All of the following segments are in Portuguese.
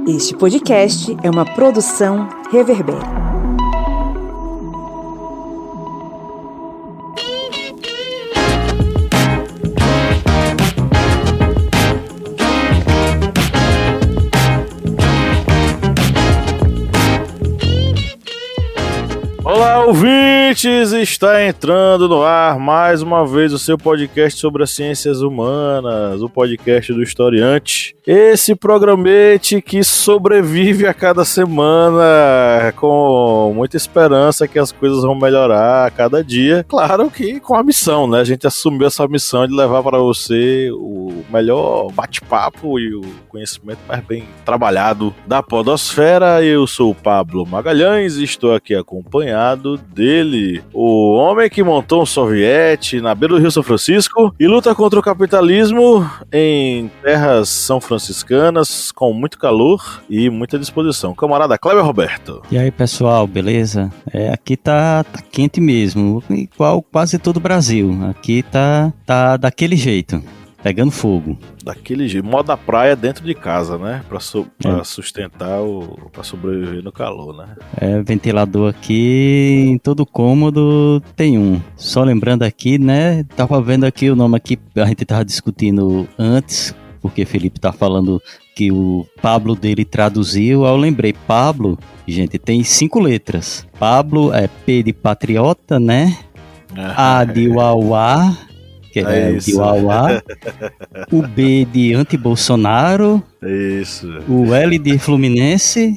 Este podcast é uma produção Reverber. Olá, ouvintes! Está entrando no ar mais uma vez o seu podcast sobre as ciências humanas, o podcast do Historiante. Esse programete que sobrevive a cada semana com muita esperança que as coisas vão melhorar a cada dia. Claro que com a missão, né? A gente assumiu essa missão de levar para você o melhor bate-papo e o conhecimento mais bem trabalhado da podosfera. Eu sou o Pablo Magalhães e estou aqui acompanhado dele, o homem que montou um soviete na beira do Rio São Francisco e luta contra o capitalismo em terras são franciscanas com muito calor e muita disposição. Camarada Kleber Roberto. E aí, pessoal, beleza? Aqui tá quente mesmo, igual quase todo o Brasil. Aqui tá daquele jeito, pegando fogo. Daquele jeito, moda praia dentro de casa, né? Pra sustentar, pra sobreviver no calor, né? Ventilador aqui, em todo cômodo tem um. Só lembrando aqui, né? Tava vendo aqui o nome aqui, a gente tava discutindo antes, porque Felipe tá falando que o Pablo dele traduziu. Aí eu lembrei, Pablo, gente, tem 5 letras. Pablo é P de patriota, né? A de Uauá, que é o de Uauá, o B de anti-Bolsonaro, isso. O L de Fluminense,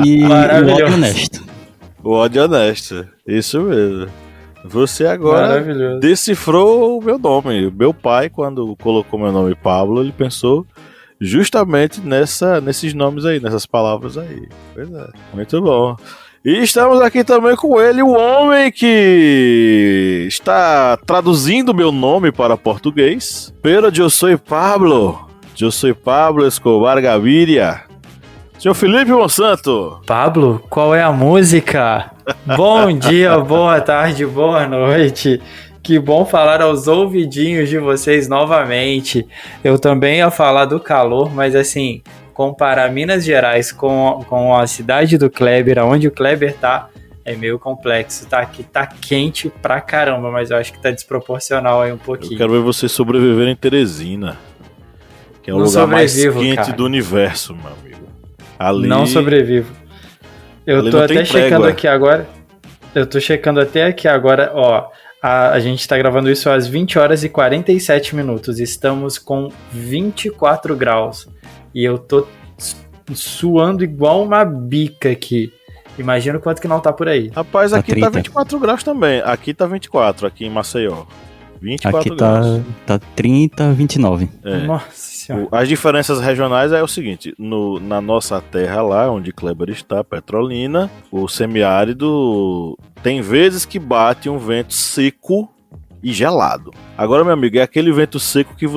e o ódio honesto. O ódio honesto, isso mesmo. Você agora decifrou o meu nome. Meu pai, quando colocou meu nome Pablo, ele pensou justamente nesses nomes aí, nessas palavras aí. Pois é, muito bom. E estamos aqui também com ele, o homem que está traduzindo meu nome para português. Pero eu sou Pablo Escobar Gaviria. Senhor Felipe Monsanto. Pablo, qual é a música? Bom dia, boa tarde, boa noite. Que bom falar aos ouvidinhos de vocês novamente. Eu também ia falar do calor, mas assim, comparar Minas Gerais com a cidade do Kleber, onde o Kleber tá, é meio complexo. Tá aqui, tá quente pra caramba, mas eu acho que tá desproporcional aí um pouquinho. Eu quero ver você sobreviver em Teresina, que é o lugar mais quente do universo, meu amigo. Ali... Não sobrevivo. Eu tô até checando aqui agora. Eu tô checando até aqui agora, ó. A gente tá gravando isso às 20 horas e 47 minutos. Estamos com 24 graus. E eu tô suando igual uma bica aqui. Imagina o quanto que não tá por aí. Rapaz, aqui tá 24 graus também. Aqui tá 24, aqui em Maceió. 24 aqui graus. Tá 30, 29. Nossa senhora. As diferenças regionais é o seguinte. Na nossa terra lá, onde Kleber está, Petrolina, o semiárido tem vezes que bate um vento seco e gelado. Agora, meu amigo, é aquele vento seco que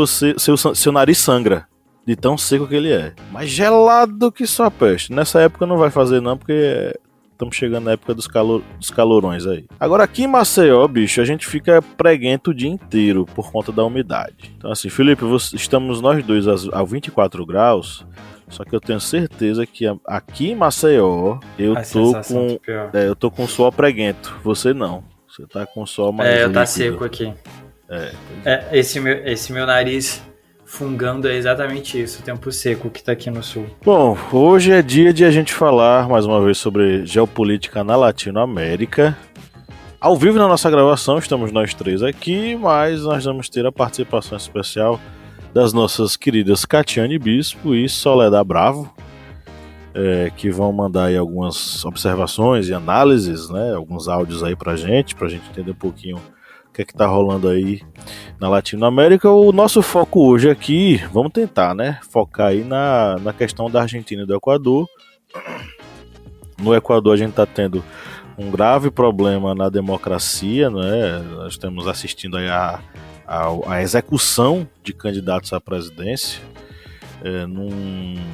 seu nariz sangra. De tão seco que ele é. Mas gelado que só peste. Nessa época não vai fazer não, porque estamos chegando na época dos calorões aí. Agora aqui em Maceió, bicho, a gente fica preguento o dia inteiro por conta da umidade. Então assim, Felipe, estamos nós dois a 24 graus, só que eu tenho certeza que aqui em Maceió eu tô com suor preguento. Você não. Você tá com suor mais líquido. Tá seco aqui. Esse meu nariz fungando é exatamente isso, o tempo seco que tá aqui no sul. Bom, hoje é dia de a gente falar mais uma vez sobre geopolítica na Latinoamérica. Ao vivo na nossa gravação, estamos nós três aqui, mas nós vamos ter a participação especial das nossas queridas Catiane Bispo e Soledad Bravo, que vão mandar aí algumas observações e análises, né, alguns áudios aí pra gente entender um pouquinho o que tá rolando aí na Latinoamérica. O nosso foco hoje aqui, vamos tentar, né, focar aí na questão da Argentina e do Equador. No Equador a gente tá tendo um grave problema na democracia, né? Nós estamos assistindo aí a execução de candidatos à presidência, numa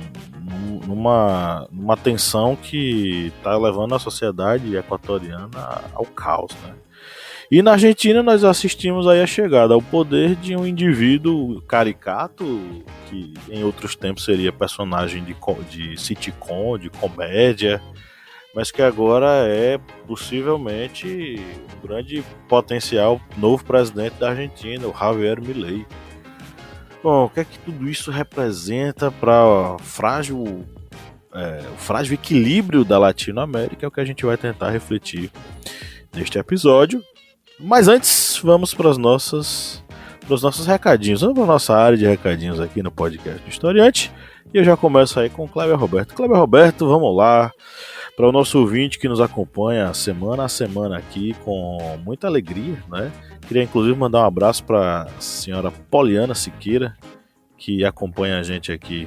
tensão que está levando a sociedade equatoriana ao caos, né? E na Argentina nós assistimos aí a chegada ao poder de um indivíduo caricato, que em outros tempos seria personagem de sitcom, de comédia, mas que agora é possivelmente um grande potencial novo presidente da Argentina, o Javier Milei. Bom, o que é que tudo isso representa para o frágil equilíbrio da Latinoamérica? É o que a gente vai tentar refletir neste episódio. Mas antes, vamos para os nossos recadinhos. Vamos para a nossa área de recadinhos aqui no podcast do Historiante. E eu já começo aí com o Kleber Roberto. Kleber Roberto, vamos lá. Para o nosso ouvinte que nos acompanha semana a semana aqui com muita alegria, né? Queria inclusive mandar um abraço para a senhora Poliana Siqueira, que acompanha a gente aqui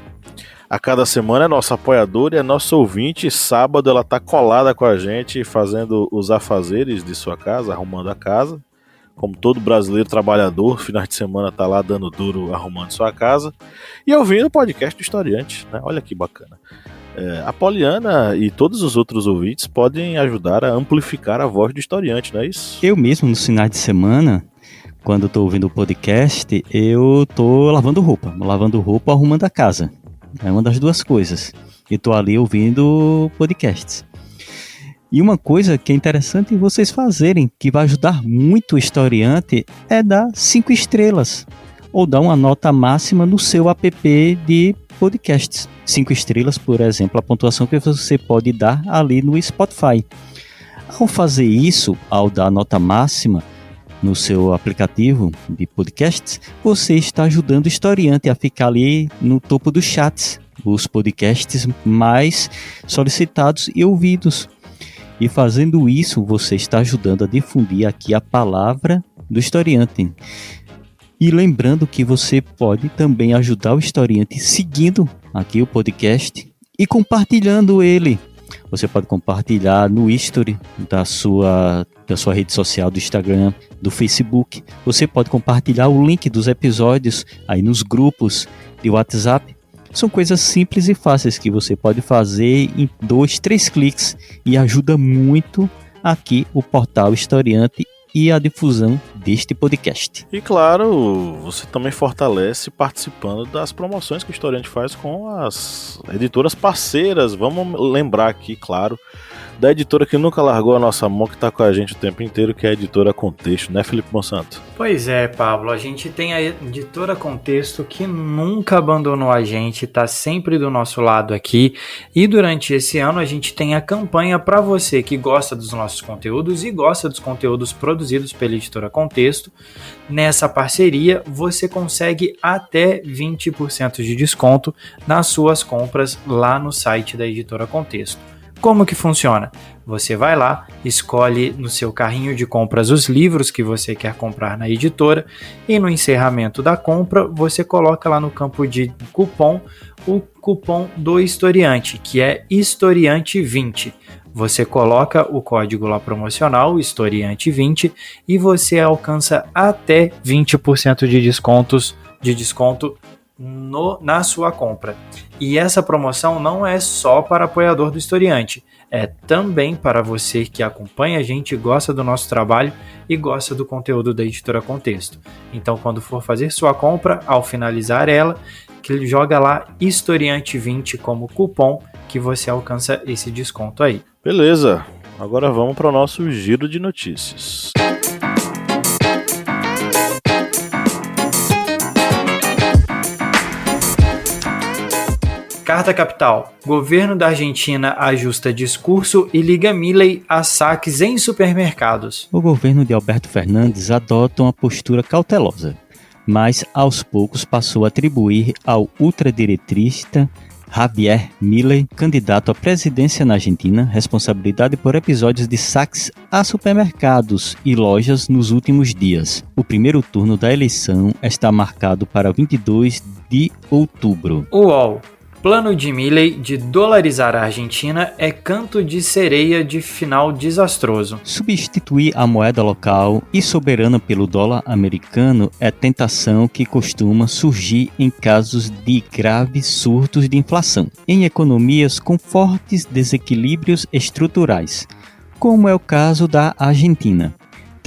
a cada semana, é nossa apoiadora e é nossa ouvinte. Sábado ela tá colada com a gente, fazendo os afazeres de sua casa, arrumando a casa. Como todo brasileiro trabalhador, finais de semana tá lá dando duro, arrumando sua casa. E ouvindo o podcast do Historiante, né? Olha que bacana. A Poliana e todos os outros ouvintes podem ajudar a amplificar a voz do Historiante, não é isso? Eu mesmo, nos finais de semana, quando tô ouvindo o podcast, eu tô lavando roupa, arrumando a casa. É uma das duas coisas. E tô ali ouvindo podcasts. E uma coisa que é interessante vocês fazerem, que vai ajudar muito o historiante, é dar 5 estrelas. Ou dar uma nota máxima no seu app de podcasts. 5 estrelas, por exemplo, a pontuação que você pode dar ali no Spotify. Ao fazer isso, ao dar a nota máxima no seu aplicativo de podcasts, você está ajudando o historiante a ficar ali no topo dos chats, os podcasts mais solicitados e ouvidos. E fazendo isso, você está ajudando a difundir aqui a palavra do historiante. E lembrando que você pode também ajudar o historiante seguindo aqui o podcast e compartilhando ele. Você pode compartilhar no history da sua rede social, do Instagram, do Facebook. Você pode compartilhar o link dos episódios aí nos grupos de WhatsApp. São coisas simples e fáceis que você pode fazer em 2, 3 cliques e ajuda muito aqui o portal Historiante e a difusão deste podcast. E claro, você também fortalece participando das promoções que o Historiante faz com as editoras parceiras. Vamos lembrar aqui, claro, da editora que nunca largou a nossa mão, que está com a gente o tempo inteiro, que é a editora Contexto, né, Felipe Monsanto? Pois é, Pablo, a gente tem a editora Contexto que nunca abandonou a gente, está sempre do nosso lado aqui, e durante esse ano a gente tem a campanha para você que gosta dos nossos conteúdos e gosta dos conteúdos produzidos pela editora Contexto. Nessa parceria você consegue até 20% de desconto nas suas compras lá no site da editora Contexto. Como que funciona? Você vai lá, escolhe no seu carrinho de compras os livros que você quer comprar na editora e no encerramento da compra você coloca lá no campo de cupom o cupom do historiante, que é historiante20. Você coloca o código lá promocional, historiante20, e você alcança até 20% de desconto na sua compra. E essa promoção não é só para apoiador do Historiante, é também para você que acompanha a gente, gosta do nosso trabalho e gosta do conteúdo da editora Contexto. Então, quando for fazer sua compra, ao finalizar ela, joga lá Historiante20 como cupom, que você alcança esse desconto aí. Beleza, agora vamos para o nosso giro de notícias. Carta Capital. Governo da Argentina ajusta discurso e liga Milei a saques em supermercados. O governo de Alberto Fernandes adota uma postura cautelosa, mas aos poucos passou a atribuir ao ultradireitista Javier Milei, candidato à presidência na Argentina, responsabilidade por episódios de saques a supermercados e lojas nos últimos dias. O primeiro turno da eleição está marcado para 22 de outubro. UOL. Plano de Milei de dolarizar a Argentina é canto de sereia de final desastroso. Substituir a moeda local e soberana pelo dólar americano é tentação que costuma surgir em casos de graves surtos de inflação, em economias com fortes desequilíbrios estruturais, como é o caso da Argentina.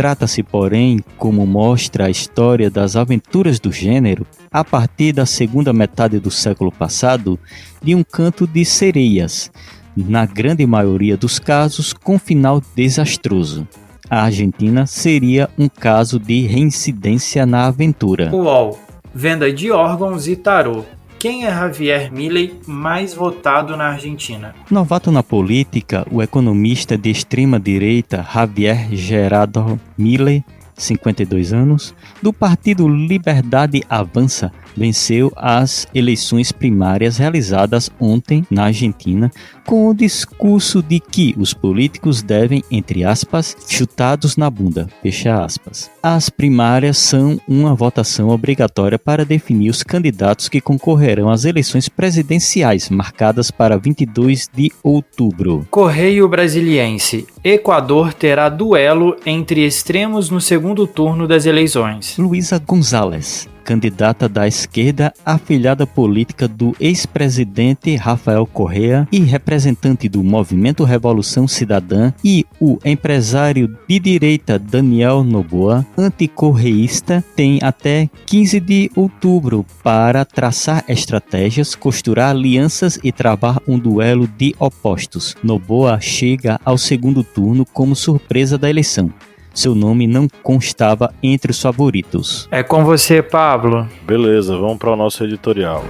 Trata-se, porém, como mostra a história das aventuras do gênero, a partir da segunda metade do século passado, de um canto de sereias, na grande maioria dos casos com final desastroso. A Argentina seria um caso de reincidência na aventura. UOL, venda de órgãos e tarô. Quem é Javier Milei mais votado na Argentina? Novato na política, o economista de extrema-direita Javier Gerardo Milei, 52 anos, do partido Liberdade Avança, venceu as eleições primárias realizadas ontem na Argentina com o discurso de que os políticos devem, entre aspas, chutados na bunda, fecha aspas. As primárias são uma votação obrigatória para definir os candidatos que concorrerão às eleições presidenciais marcadas para 22 de outubro. Correio Brasiliense. Equador terá duelo entre extremos no segundo turno das eleições. Luísa Gonzalez, candidata da esquerda, afilhada política do ex-presidente Rafael Correa e representante do Movimento Revolução Cidadã, e o empresário de direita Daniel Noboa, anticorreísta, tem até 15 de outubro para traçar estratégias, costurar alianças e travar um duelo de opostos. Noboa chega ao segundo turno como surpresa da eleição. Seu nome não constava entre os favoritos. É com você, Pablo. Beleza, vamos para o nosso editorial.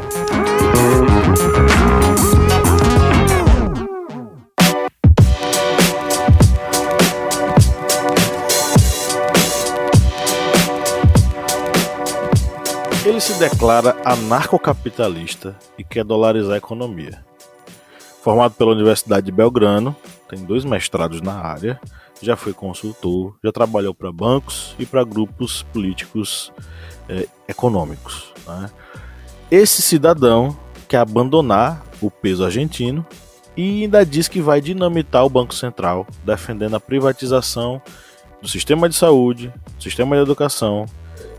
Ele se declara anarcocapitalista e quer dolarizar a economia. Formado pela Universidade de Belgrano, tem 2 mestrados na área, já foi consultor, já trabalhou para bancos e para grupos políticos econômicos, né? Esse cidadão quer abandonar o peso argentino e ainda diz que vai dinamitar o Banco Central, defendendo a privatização do sistema de saúde, do sistema de educação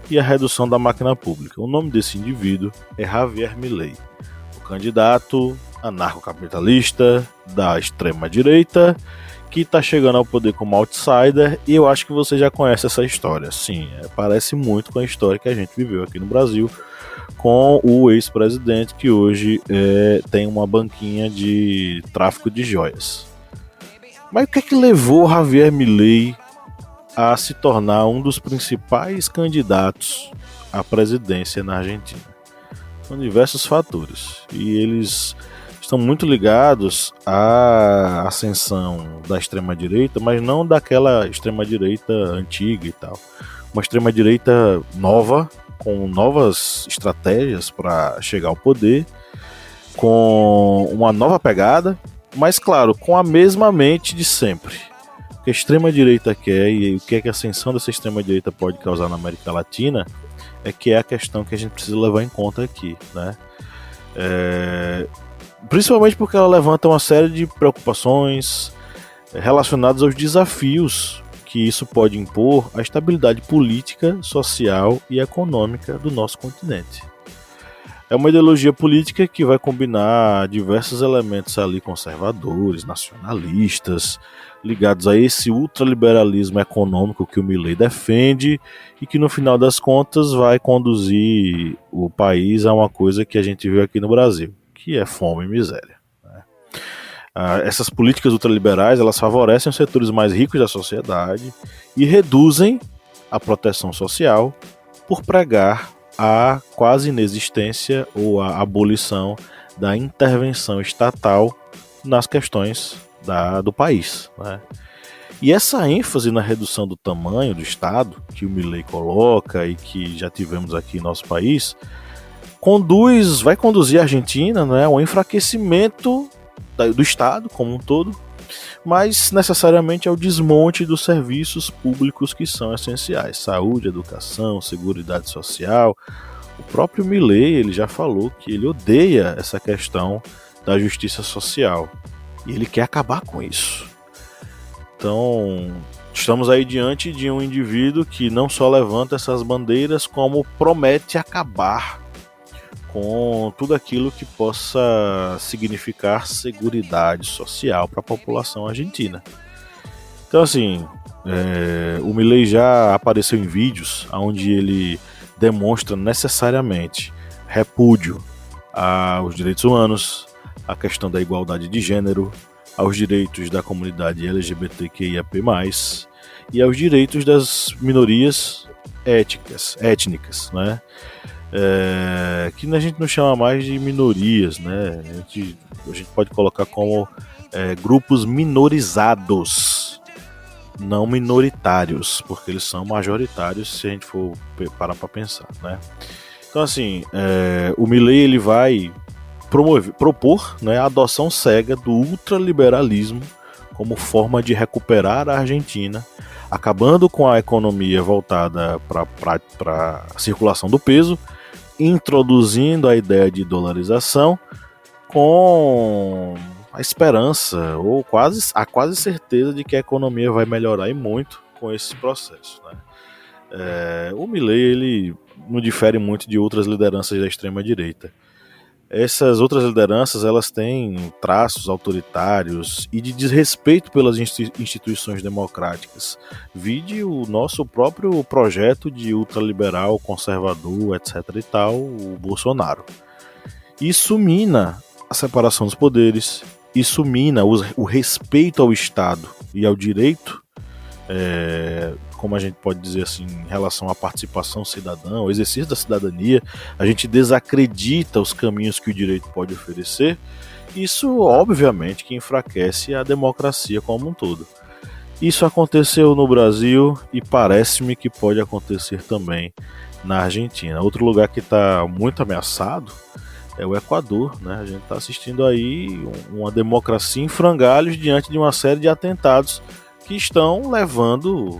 e a redução da máquina pública. O nome desse indivíduo é Javier Milei, o candidato anarcocapitalista da extrema-direita, que está chegando ao poder como outsider, e eu acho que você já conhece essa história. Sim, parece muito com a história que a gente viveu aqui no Brasil, com o ex-presidente que hoje tem uma banquinha de tráfico de joias. Mas o que é que levou Javier Milei a se tornar um dos principais candidatos à presidência na Argentina? São diversos fatores, e eles estão muito ligados à ascensão da extrema-direita, mas não daquela extrema-direita antiga e tal. Uma extrema-direita nova, com novas estratégias para chegar ao poder, com uma nova pegada, mas claro, com a mesma mente de sempre. O que a extrema-direita quer e o que é que a ascensão dessa extrema-direita pode causar na América Latina é a questão que a gente precisa levar em conta aqui, né? Principalmente porque ela levanta uma série de preocupações relacionadas aos desafios que isso pode impor à estabilidade política, social e econômica do nosso continente. É uma ideologia política que vai combinar diversos elementos ali conservadores, nacionalistas, ligados a esse ultraliberalismo econômico que o Milei defende e que no final das contas vai conduzir o país a uma coisa que a gente viu aqui no Brasil, que é fome e miséria, né? Essas políticas ultraliberais, elas favorecem os setores mais ricos da sociedade e reduzem a proteção social por pregar a quase inexistência ou a abolição da intervenção estatal nas questões do país, né? E essa ênfase na redução do tamanho do Estado, que o Milei coloca e que já tivemos aqui em nosso país, vai conduzir a Argentina, né, ao enfraquecimento do Estado como um todo, mas necessariamente ao desmonte dos serviços públicos que são essenciais: saúde, educação, seguridade social. O próprio Milei, ele já falou que ele odeia essa questão da justiça social e ele quer acabar com isso. Então, estamos aí diante de um indivíduo que não só levanta essas bandeiras, como promete acabar com tudo aquilo que possa significar seguridade social para a população argentina. Então, assim, O Milei já apareceu em vídeos onde ele demonstra necessariamente repúdio aos direitos humanos, à questão da igualdade de gênero, aos direitos da comunidade LGBTQIAP+, e aos direitos das minorias étnicas, né? Que a gente não chama mais de minorias, né? A gente pode colocar como grupos minorizados, não minoritários, porque eles são majoritários se a gente for parar para pensar, né? Então, assim, o Milei ele vai propor, né, a adoção cega do ultraliberalismo como forma de recuperar a Argentina, acabando com a economia voltada para a circulação do peso, introduzindo a ideia de dolarização com a esperança ou a quase certeza de que a economia vai melhorar e muito com esse processo, né? O Milei ele não difere muito de outras lideranças da extrema direita. Essas outras lideranças elas têm traços autoritários e de desrespeito pelas instituições democráticas. Vide o nosso próprio projeto de ultraliberal, conservador, etc. e tal, o Bolsonaro. Isso mina a separação dos poderes, isso mina o respeito ao Estado e ao direito, como a gente pode dizer assim, em relação à participação cidadã, ao exercício da cidadania. A gente desacredita os caminhos que o direito pode oferecer. Isso, obviamente, que enfraquece a democracia como um todo. Isso aconteceu no Brasil e parece-me que pode acontecer também na Argentina. Outro lugar que está muito ameaçado é o Equador, né? A gente está assistindo aí uma democracia em frangalhos diante de uma série de atentados que estão levando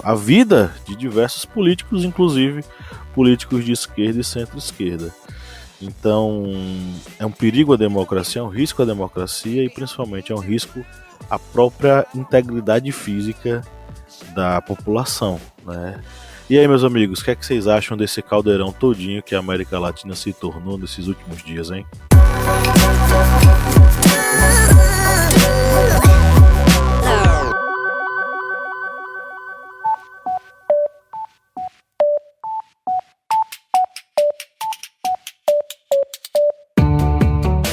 a vida de diversos políticos, inclusive políticos de esquerda e centro-esquerda. Então, é um perigo à democracia, é um risco à democracia e principalmente é um risco à própria integridade física da população, né? E aí, meus amigos, o que é que vocês acham desse caldeirão todinho que a América Latina se tornou nesses últimos dias, hein?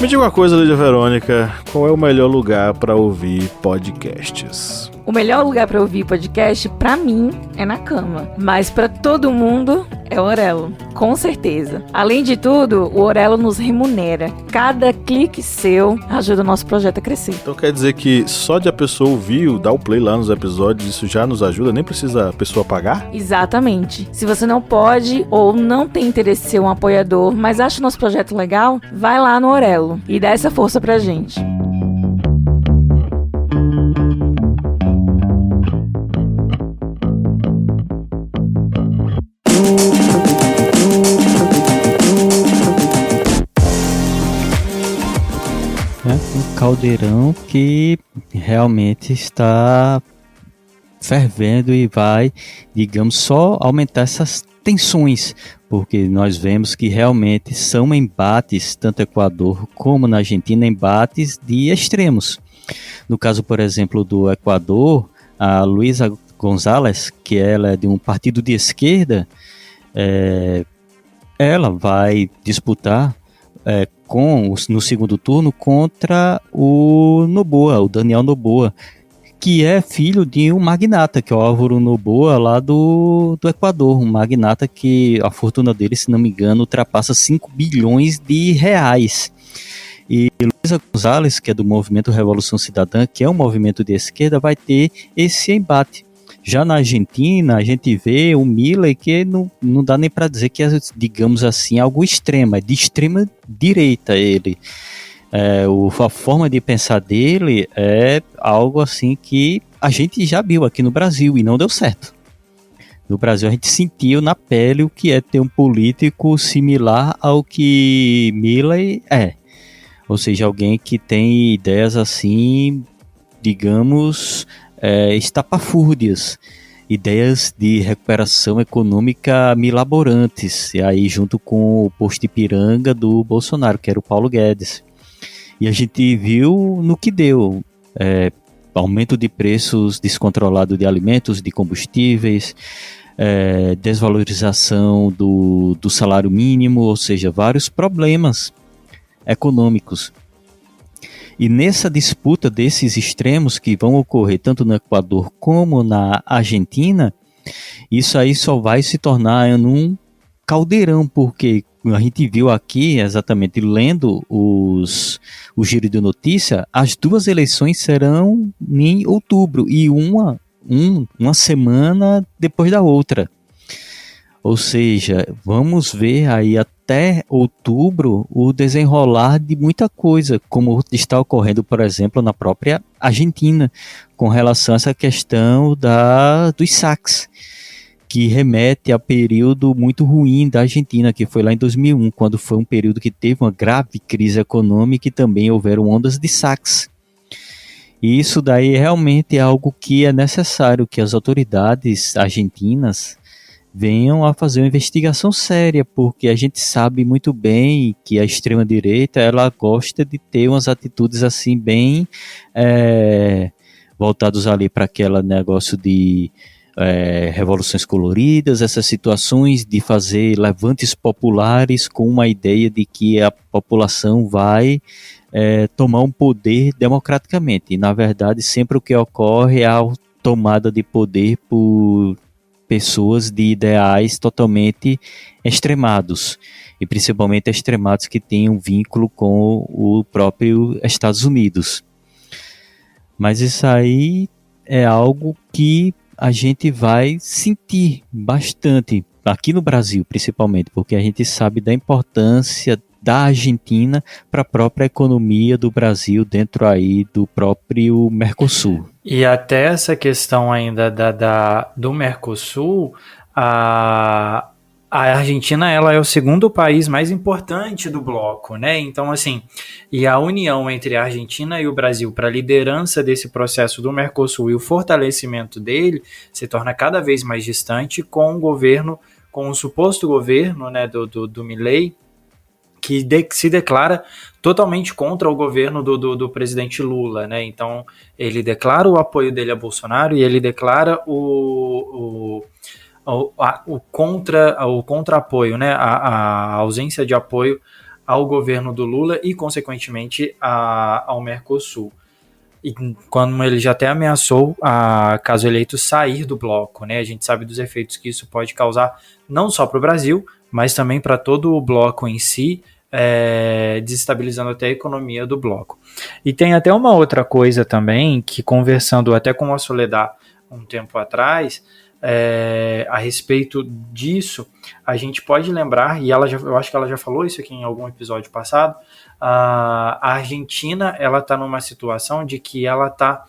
Me diga uma coisa, Lídia Verônica, qual é o melhor lugar para ouvir podcasts? O melhor lugar para ouvir podcast, pra mim, é na cama. Mas pra todo mundo, é o Orelo. Com certeza. Além de tudo, o Orelo nos remunera. Cada clique seu ajuda o nosso projeto a crescer. Então quer dizer que só de a pessoa ouvir, dar o play lá nos episódios, isso já nos ajuda? Nem precisa a pessoa pagar? Exatamente. Se você não pode ou não tem interesse em ser um apoiador, mas acha o nosso projeto legal, vai lá no Orelo e dá essa força pra gente. Um caldeirão que realmente está fervendo e vai, digamos, só aumentar essas tensões, porque nós vemos que realmente são embates, tanto no Equador como na Argentina, embates de extremos. No caso, por exemplo, do Equador, a Luisa González, que ela é de um partido de esquerda, ela vai disputar no segundo turno contra o Noboa, o Daniel Noboa, que é filho de um magnata, que é o Álvaro Noboa, lá do Equador, um magnata que a fortuna dele, se não me engano, ultrapassa 5 bilhões de reais. E Luisa González, que é do movimento Revolução Cidadã, que é um movimento de esquerda, vai ter esse embate. Já na Argentina, a gente vê o Milei, que não dá nem para dizer que é, digamos assim, algo extremo, é de extrema direita ele. A forma de pensar dele é algo assim que a gente já viu aqui no Brasil e não deu certo. No Brasil a gente sentiu na pele o que é ter um político similar ao que Milei é. Ou seja, alguém que tem ideias assim, digamos, estapafúrdias, ideias de recuperação econômica milaborantes, e aí junto com o posto Ipiranga do Bolsonaro, que era o Paulo Guedes. E a gente viu no que deu. aumento de preços descontrolado de alimentos, de combustíveis, desvalorização do salário mínimo, ou seja, vários problemas econômicos. E nessa disputa desses extremos que vão ocorrer tanto no Equador como na Argentina, isso aí só vai se tornar num caldeirão, porque a gente viu aqui, exatamente lendo o giro de notícia, as duas eleições serão em outubro e uma semana depois da outra. Ou seja, vamos ver aí até outubro o desenrolar de muita coisa, como está ocorrendo, por exemplo, na própria Argentina, com relação a essa questão dos saques, que remete a período muito ruim da Argentina, que foi lá em 2001, quando foi um período que teve uma grave crise econômica e também houveram ondas de saques. E isso daí realmente é algo que é necessário que as autoridades argentinas venham a fazer uma investigação séria, porque a gente sabe muito bem que a extrema-direita ela gosta de ter umas atitudes assim bem voltados ali para aquele negócio de revoluções coloridas, essas situações de fazer levantes populares com uma ideia de que a população vai tomar um poder democraticamente. E, na verdade, sempre o que ocorre é a tomada de poder por pessoas de ideais totalmente extremados, e principalmente extremados que têm um vínculo com o próprio Estados Unidos. Mas isso aí é algo que a gente vai sentir bastante, aqui no Brasil principalmente, porque a gente sabe da importância da Argentina para a própria economia do Brasil dentro aí do próprio Mercosul. E até essa questão ainda do Mercosul, a Argentina ela é o segundo país mais importante do bloco, né? Então, assim, e a união entre a Argentina e o Brasil para a liderança desse processo do Mercosul e o fortalecimento dele se torna cada vez mais distante com o governo, com o suposto governo, né, do Milei, que se declara totalmente contra o governo do presidente Lula, né? Então, ele declara o apoio dele a Bolsonaro e ele declara o contra-apoio, né? A ausência de apoio ao governo do Lula e, consequentemente, ao Mercosul. E quando ele já até ameaçou, caso eleito, sair do bloco, né? A gente sabe dos efeitos que isso pode causar, não só para o Brasil, mas também para todo o bloco em si, desestabilizando até a economia do bloco. E tem até uma outra coisa também, que conversando até com a Soledad um tempo atrás, a respeito disso, a gente pode lembrar, e eu acho que ela já falou isso aqui em algum episódio passado, a Argentina ela está numa situação de que ela está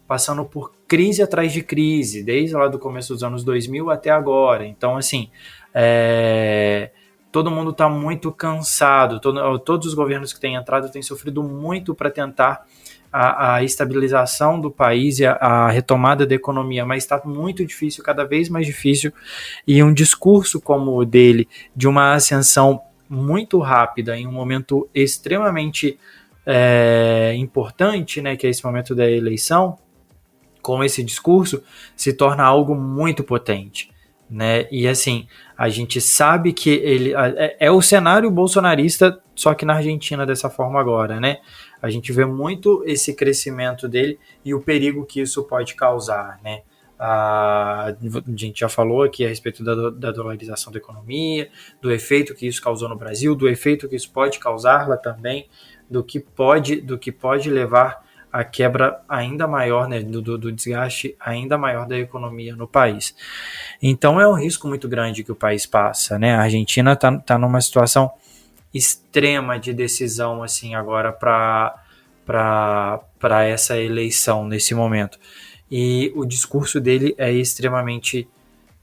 passando por crise atrás de crise, desde lá do começo dos anos 2000 até agora. Então, assim, todo mundo está muito cansado, todos os governos que têm entrado têm sofrido muito para tentar a estabilização do país e a retomada da economia, mas está muito difícil, cada vez mais difícil, e um discurso como o dele, de uma ascensão muito rápida, em um momento extremamente importante, né, que é esse momento da eleição, com esse discurso, se torna algo muito potente, né? E assim, a gente sabe que ele é o cenário bolsonarista, só que na Argentina dessa forma agora, né? A gente vê muito esse crescimento dele e o perigo que isso pode causar, né? A gente já falou aqui a respeito da dolarização da economia, do efeito que isso causou no Brasil, do efeito que isso pode causar lá também, do que pode levar a quebra ainda maior, né, do desgaste ainda maior da economia no país. Então é um risco muito grande que o país passa, né? A Argentina está numa situação extrema de decisão assim agora para essa eleição nesse momento. E o discurso dele é extremamente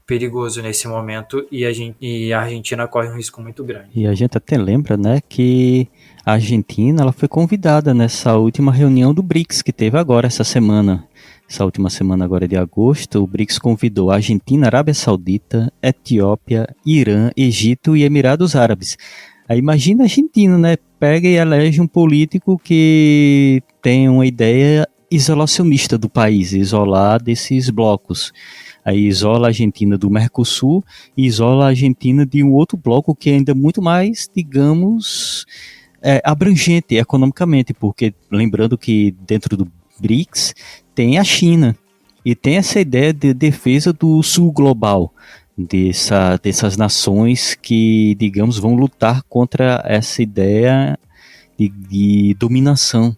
perigoso nesse momento e a Argentina corre um risco muito grande. E a gente até lembra, né, que a Argentina ela foi convidada nessa última reunião do BRICS que teve agora essa última semana agora de agosto. O BRICS convidou a Argentina, Arábia Saudita, Etiópia, Irã, Egito e Emirados Árabes. Aí imagina a Argentina, né, pega e elege um político que tem uma ideia isolacionista do país, isolar desses blocos. Aí isola a Argentina do Mercosul e isola a Argentina de um outro bloco que é ainda muito mais, digamos, abrangente economicamente, porque lembrando que dentro do BRICS tem a China e tem essa ideia de defesa do sul global, dessas nações que, digamos, vão lutar contra essa ideia de dominação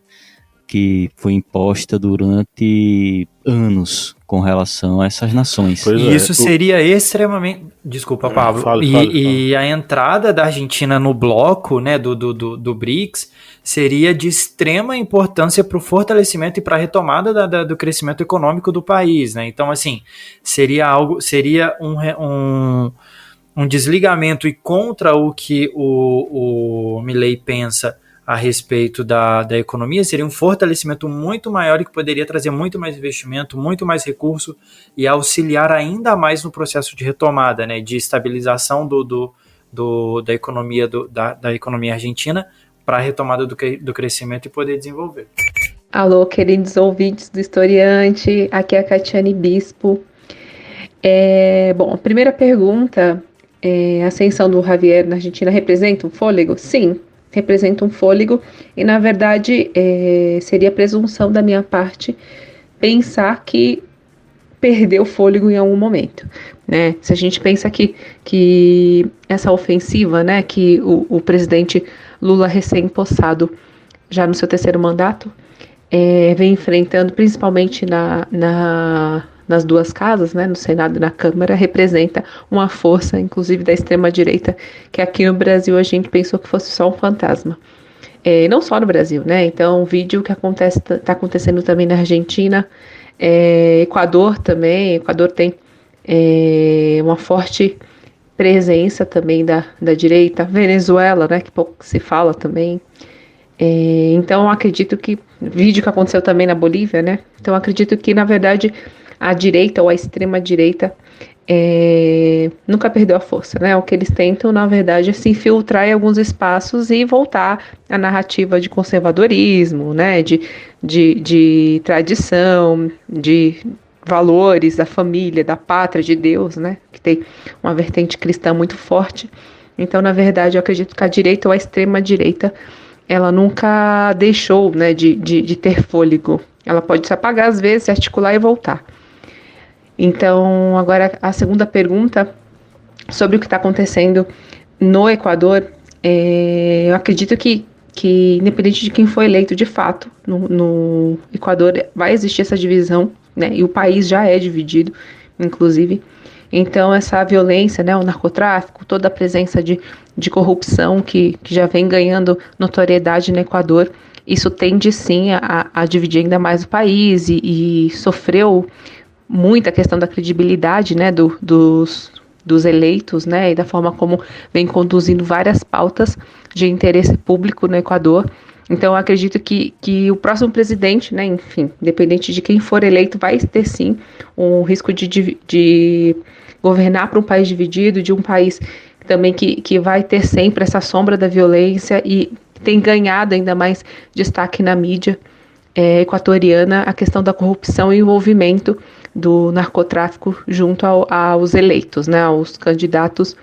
que foi imposta durante anos com relação a essas nações. Pois E é. isso seria extremamente... Desculpa, Pablo. Fale. E a entrada da Argentina no bloco, né, do BRICS seria de extrema importância para o fortalecimento e para a retomada do crescimento econômico do país, né? Então, assim, seria um desligamento e contra o que o Milei pensa a respeito da economia, seria um fortalecimento muito maior e que poderia trazer muito mais investimento, muito mais recurso e auxiliar ainda mais no processo de retomada, né, de estabilização da economia da economia argentina para a retomada do crescimento e poder desenvolver. Alô, queridos ouvintes do Historiante, aqui é a Catiane Bispo. Bom, a primeira pergunta, a ascensão do Javier na Argentina representa um fôlego? Sim, representa um fôlego e, na verdade, seria presunção da minha parte pensar que perdeu o fôlego em algum momento, né? Se a gente pensa que essa ofensiva, né, que o presidente Lula recém-possado, já no seu terceiro mandato, vem enfrentando, principalmente nas duas casas, né, no Senado e na Câmara, representa uma força, inclusive da extrema-direita, que aqui no Brasil a gente pensou que fosse só um fantasma. Não só no Brasil, né? Então, o vídeo que está acontecendo também na Argentina, Equador também. Equador tem uma forte presença também da direita. Venezuela, né, que pouco se fala também. Então, eu acredito que... Vídeo que aconteceu também na Bolívia, né? Então, eu acredito que, na verdade, a direita ou a extrema-direita nunca perdeu a força, né? O que eles tentam, na verdade, é se infiltrar em alguns espaços e voltar à narrativa de conservadorismo, né? De tradição, de valores da família, da pátria, de Deus, né? Que tem uma vertente cristã muito forte. Então, na verdade, eu acredito que a direita ou a extrema-direita, ela nunca deixou, né, de ter fôlego. Ela pode se apagar às vezes, se articular e voltar. Então, agora a segunda pergunta sobre o que está acontecendo no Equador, eu acredito que independente de quem foi eleito de fato, no Equador vai existir essa divisão, né, e o país já é dividido, inclusive. Então, essa violência, né, o narcotráfico, toda a presença de corrupção que já vem ganhando notoriedade no Equador, isso tende sim a dividir ainda mais o país e sofreu muita questão da credibilidade, né, dos eleitos, né, e da forma como vem conduzindo várias pautas de interesse público no Equador. Então, eu acredito que o próximo presidente, né, enfim, independente de quem for eleito, vai ter sim um risco de governar para um país dividido, de um país também que vai ter sempre essa sombra da violência e tem ganhado ainda mais destaque na mídia equatoriana a questão da corrupção e envolvimento do narcotráfico junto aos eleitos, né, aos candidatos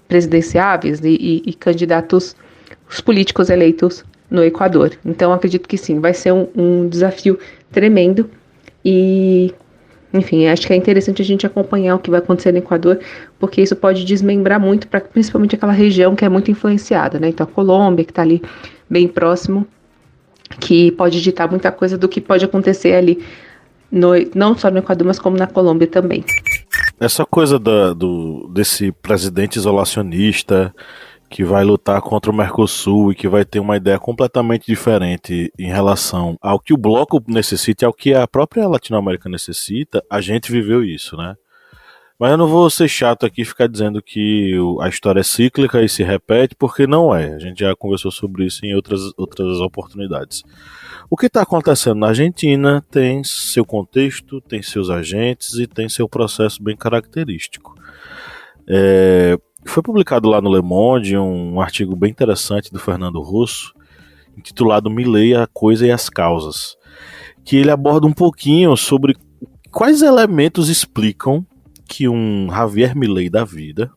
presidenciáveis e candidatos, os políticos eleitos no Equador. Então, acredito que sim, vai ser um desafio tremendo e, enfim, acho que é interessante a gente acompanhar o que vai acontecer no Equador, porque isso pode desmembrar muito, principalmente aquela região que é muito influenciada, né? Então, a Colômbia, que está ali bem próximo, que pode ditar muita coisa do que pode acontecer ali, não só no Equador, mas como na Colômbia também. Essa coisa desse presidente isolacionista que vai lutar contra o Mercosul e que vai ter uma ideia completamente diferente em relação ao que o bloco necessita e ao que a própria Latinoamérica necessita, a gente viveu isso, né? Mas eu não vou ser chato aqui e ficar dizendo que a história é cíclica e se repete, porque não é. A gente já conversou sobre isso em outras oportunidades. O que está acontecendo na Argentina tem seu contexto, tem seus agentes e tem seu processo bem característico. Foi publicado lá no Le Monde um artigo bem interessante do Fernando Russo, intitulado Milei, a Coisa e as Causas. que ele aborda um pouquinho sobre quais elementos explicam que um Javier Milei da vida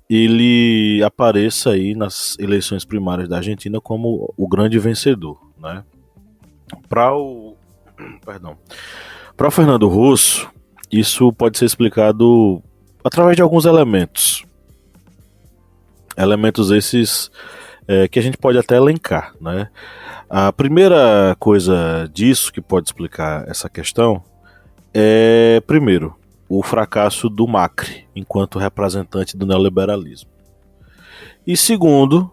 ele apareça aí nas eleições primárias da Argentina como o grande vencedor, né? Para o Fernando Rosso, isso pode ser explicado através de alguns elementos. Elementos esses que a gente pode até elencar, né? A primeira coisa disso que pode explicar essa questão é, primeiro, o fracasso do Macri enquanto representante do neoliberalismo. E segundo,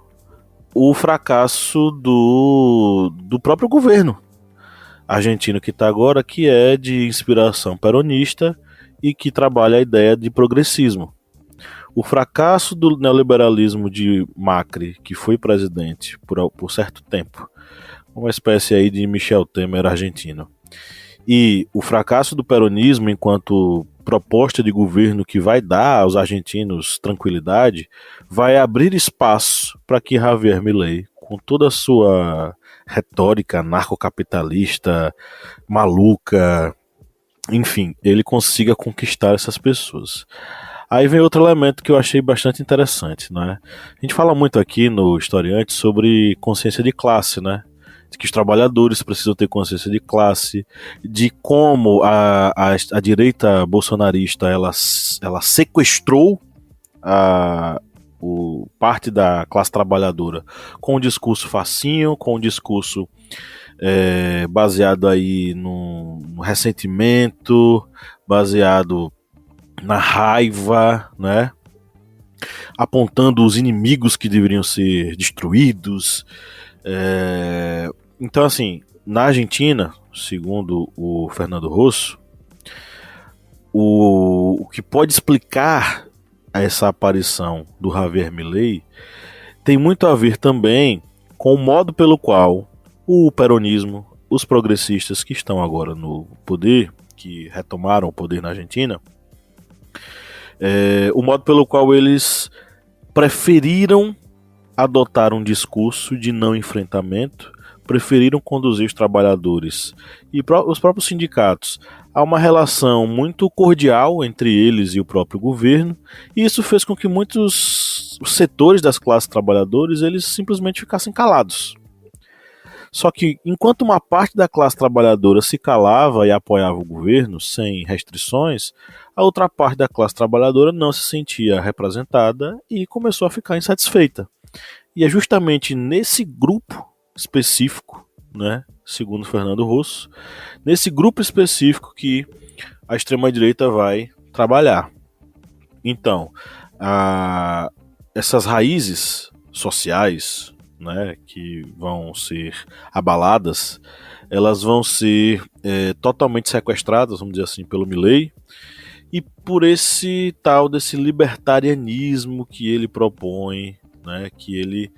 o fracasso do próprio governo argentino que está agora, que é de inspiração peronista e que trabalha a ideia de progressismo. O fracasso do neoliberalismo de Macri, que foi presidente por certo tempo, uma espécie aí de Michel Temer argentino, e o fracasso do peronismo enquanto proposta de governo que vai dar aos argentinos tranquilidade, vai abrir espaço para que Javier Milei, com toda a sua retórica anarcocapitalista, maluca, enfim, ele consiga conquistar essas pessoas. Aí vem outro elemento que eu achei bastante interessante, né? A gente fala muito aqui no Historiante sobre consciência de classe, né? De que os trabalhadores precisam ter consciência de classe, de como a direita bolsonarista ela sequestrou parte da classe trabalhadora com um discurso facinho, com um discurso baseado aí no ressentimento, baseado na raiva, né? Apontando os inimigos que deveriam ser destruídos. Então, assim, na Argentina, segundo o Fernando Rosso, o que pode explicar essa aparição do Javier Milei tem muito a ver também com o modo pelo qual o peronismo, os progressistas que estão agora no poder, que retomaram o poder na Argentina, o modo pelo qual eles preferiram adotar um discurso de não enfrentamento, preferiram conduzir os trabalhadores e os próprios sindicatos a uma relação muito cordial entre eles e o próprio governo, e isso fez com que muitos setores das classes trabalhadoras eles simplesmente ficassem calados. Só que enquanto uma parte da classe trabalhadora se calava e apoiava o governo sem restrições, a outra parte da classe trabalhadora não se sentia representada e começou a ficar insatisfeita. E é justamente nesse grupo específico, né, segundo Fernando Rosso, nesse grupo específico que a extrema-direita vai trabalhar. Então, essas raízes sociais, né, que vão ser abaladas, elas vão ser totalmente sequestradas, vamos dizer assim, pelo Milei, e por esse tal desse libertarianismo que ele propõe, né, que ele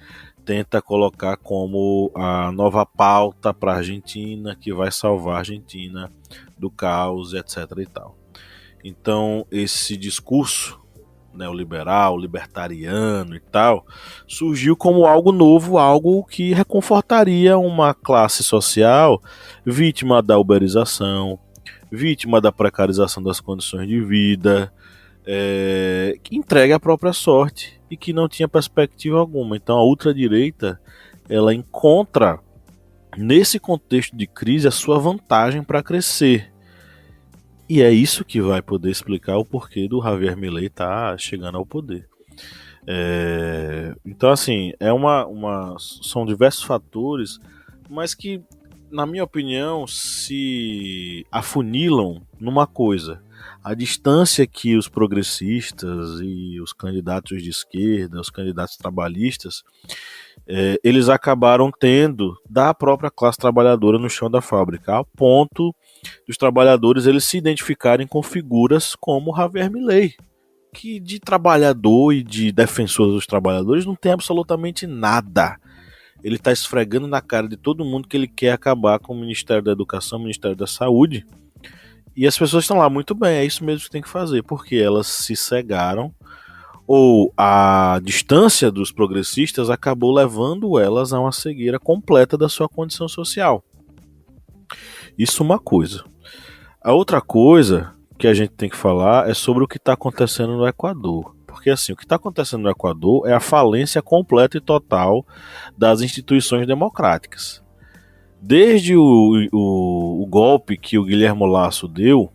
tenta colocar como a nova pauta para a Argentina, que vai salvar a Argentina do caos, etc. e tal. Então, esse discurso neoliberal, libertariano e tal, surgiu como algo novo, algo que reconfortaria uma classe social vítima da uberização, vítima da precarização das condições de vida, que entrega a própria sorte e que não tinha perspectiva alguma. Então a ultradireita ela encontra nesse contexto de crise a sua vantagem para crescer. E é isso que vai poder explicar o porquê do Javier Milei estar chegando ao poder. Então, assim, são diversos fatores, mas que, na minha opinião, se afunilam numa coisa. A distância que os progressistas e os candidatos de esquerda, os candidatos trabalhistas, eles acabaram tendo da própria classe trabalhadora no chão da fábrica, ao ponto dos trabalhadores eles se identificarem com figuras como Javier Milei, que de trabalhador e de defensor dos trabalhadores não tem absolutamente nada. Ele está esfregando na cara de todo mundo que ele quer acabar com o Ministério da Educação, o Ministério da Saúde, e as pessoas estão lá, muito bem, é isso mesmo que tem que fazer, porque elas se cegaram, ou a distância dos progressistas acabou levando elas a uma cegueira completa da sua condição social. Isso é uma coisa. A outra coisa que a gente tem que falar é sobre o que está acontecendo no Equador. Porque assim, o que está acontecendo no Equador é a falência completa e total das instituições democráticas. Desde o golpe que o Guillermo Lasso deu,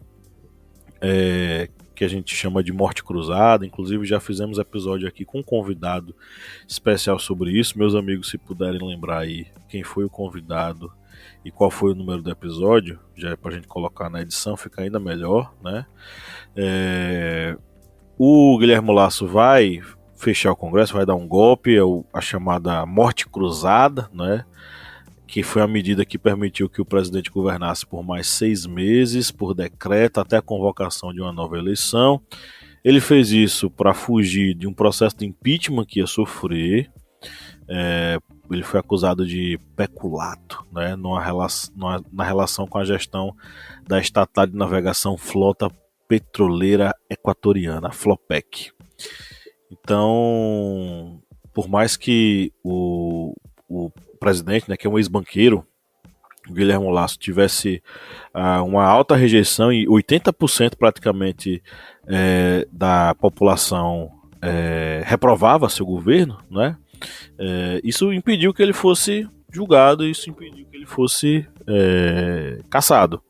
que a gente chama de morte cruzada, inclusive já fizemos episódio aqui com um convidado especial sobre isso. Meus amigos, se puderem lembrar aí quem foi o convidado e qual foi o número do episódio, já é pra gente colocar na edição, fica ainda melhor, né? O Guillermo Lasso vai fechar o Congresso, vai dar um golpe, a chamada morte cruzada, né? Que foi a medida que permitiu que o presidente governasse por mais 6 meses, por decreto, até a convocação de uma nova eleição. Ele fez isso para fugir de um processo de impeachment que ia sofrer. Ele foi acusado de peculato, né, na relação com a gestão da estatal de navegação Flota Petroleira Equatoriana, a Flopec. Então, por mais que o presidente, né, que é um ex-banqueiro, o Guillermo Lasso, tivesse uma alta rejeição e 80% praticamente da população reprovava seu governo, né? Isso impediu que ele fosse julgado, isso impediu que ele fosse cassado.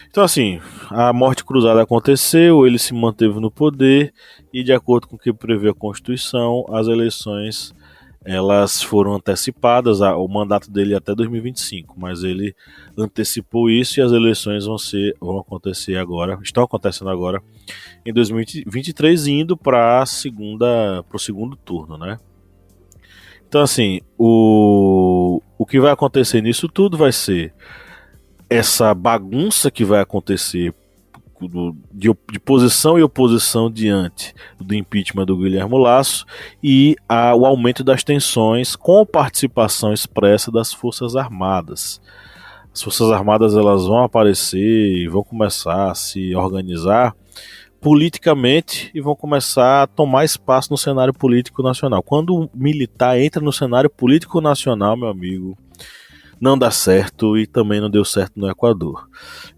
Então assim, a morte cruzada aconteceu, ele se manteve no poder e, de acordo com o que prevê a Constituição, as eleições elas foram antecipadas, o mandato dele até 2025, mas ele antecipou isso e as eleições vão acontecer agora, estão acontecendo agora em 2023, indo para o segundo turno, né? Então assim, o que vai acontecer nisso tudo vai ser essa bagunça que vai acontecer de posição e oposição diante do impeachment do Guillermo Lasso e o aumento das tensões com participação expressa das Forças Armadas. As Forças Armadas elas vão aparecer e vão começar a se organizar politicamente e vão começar a tomar espaço no cenário político nacional. Quando o militar entra no cenário político nacional, meu amigo, não dá certo e também não deu certo no Equador.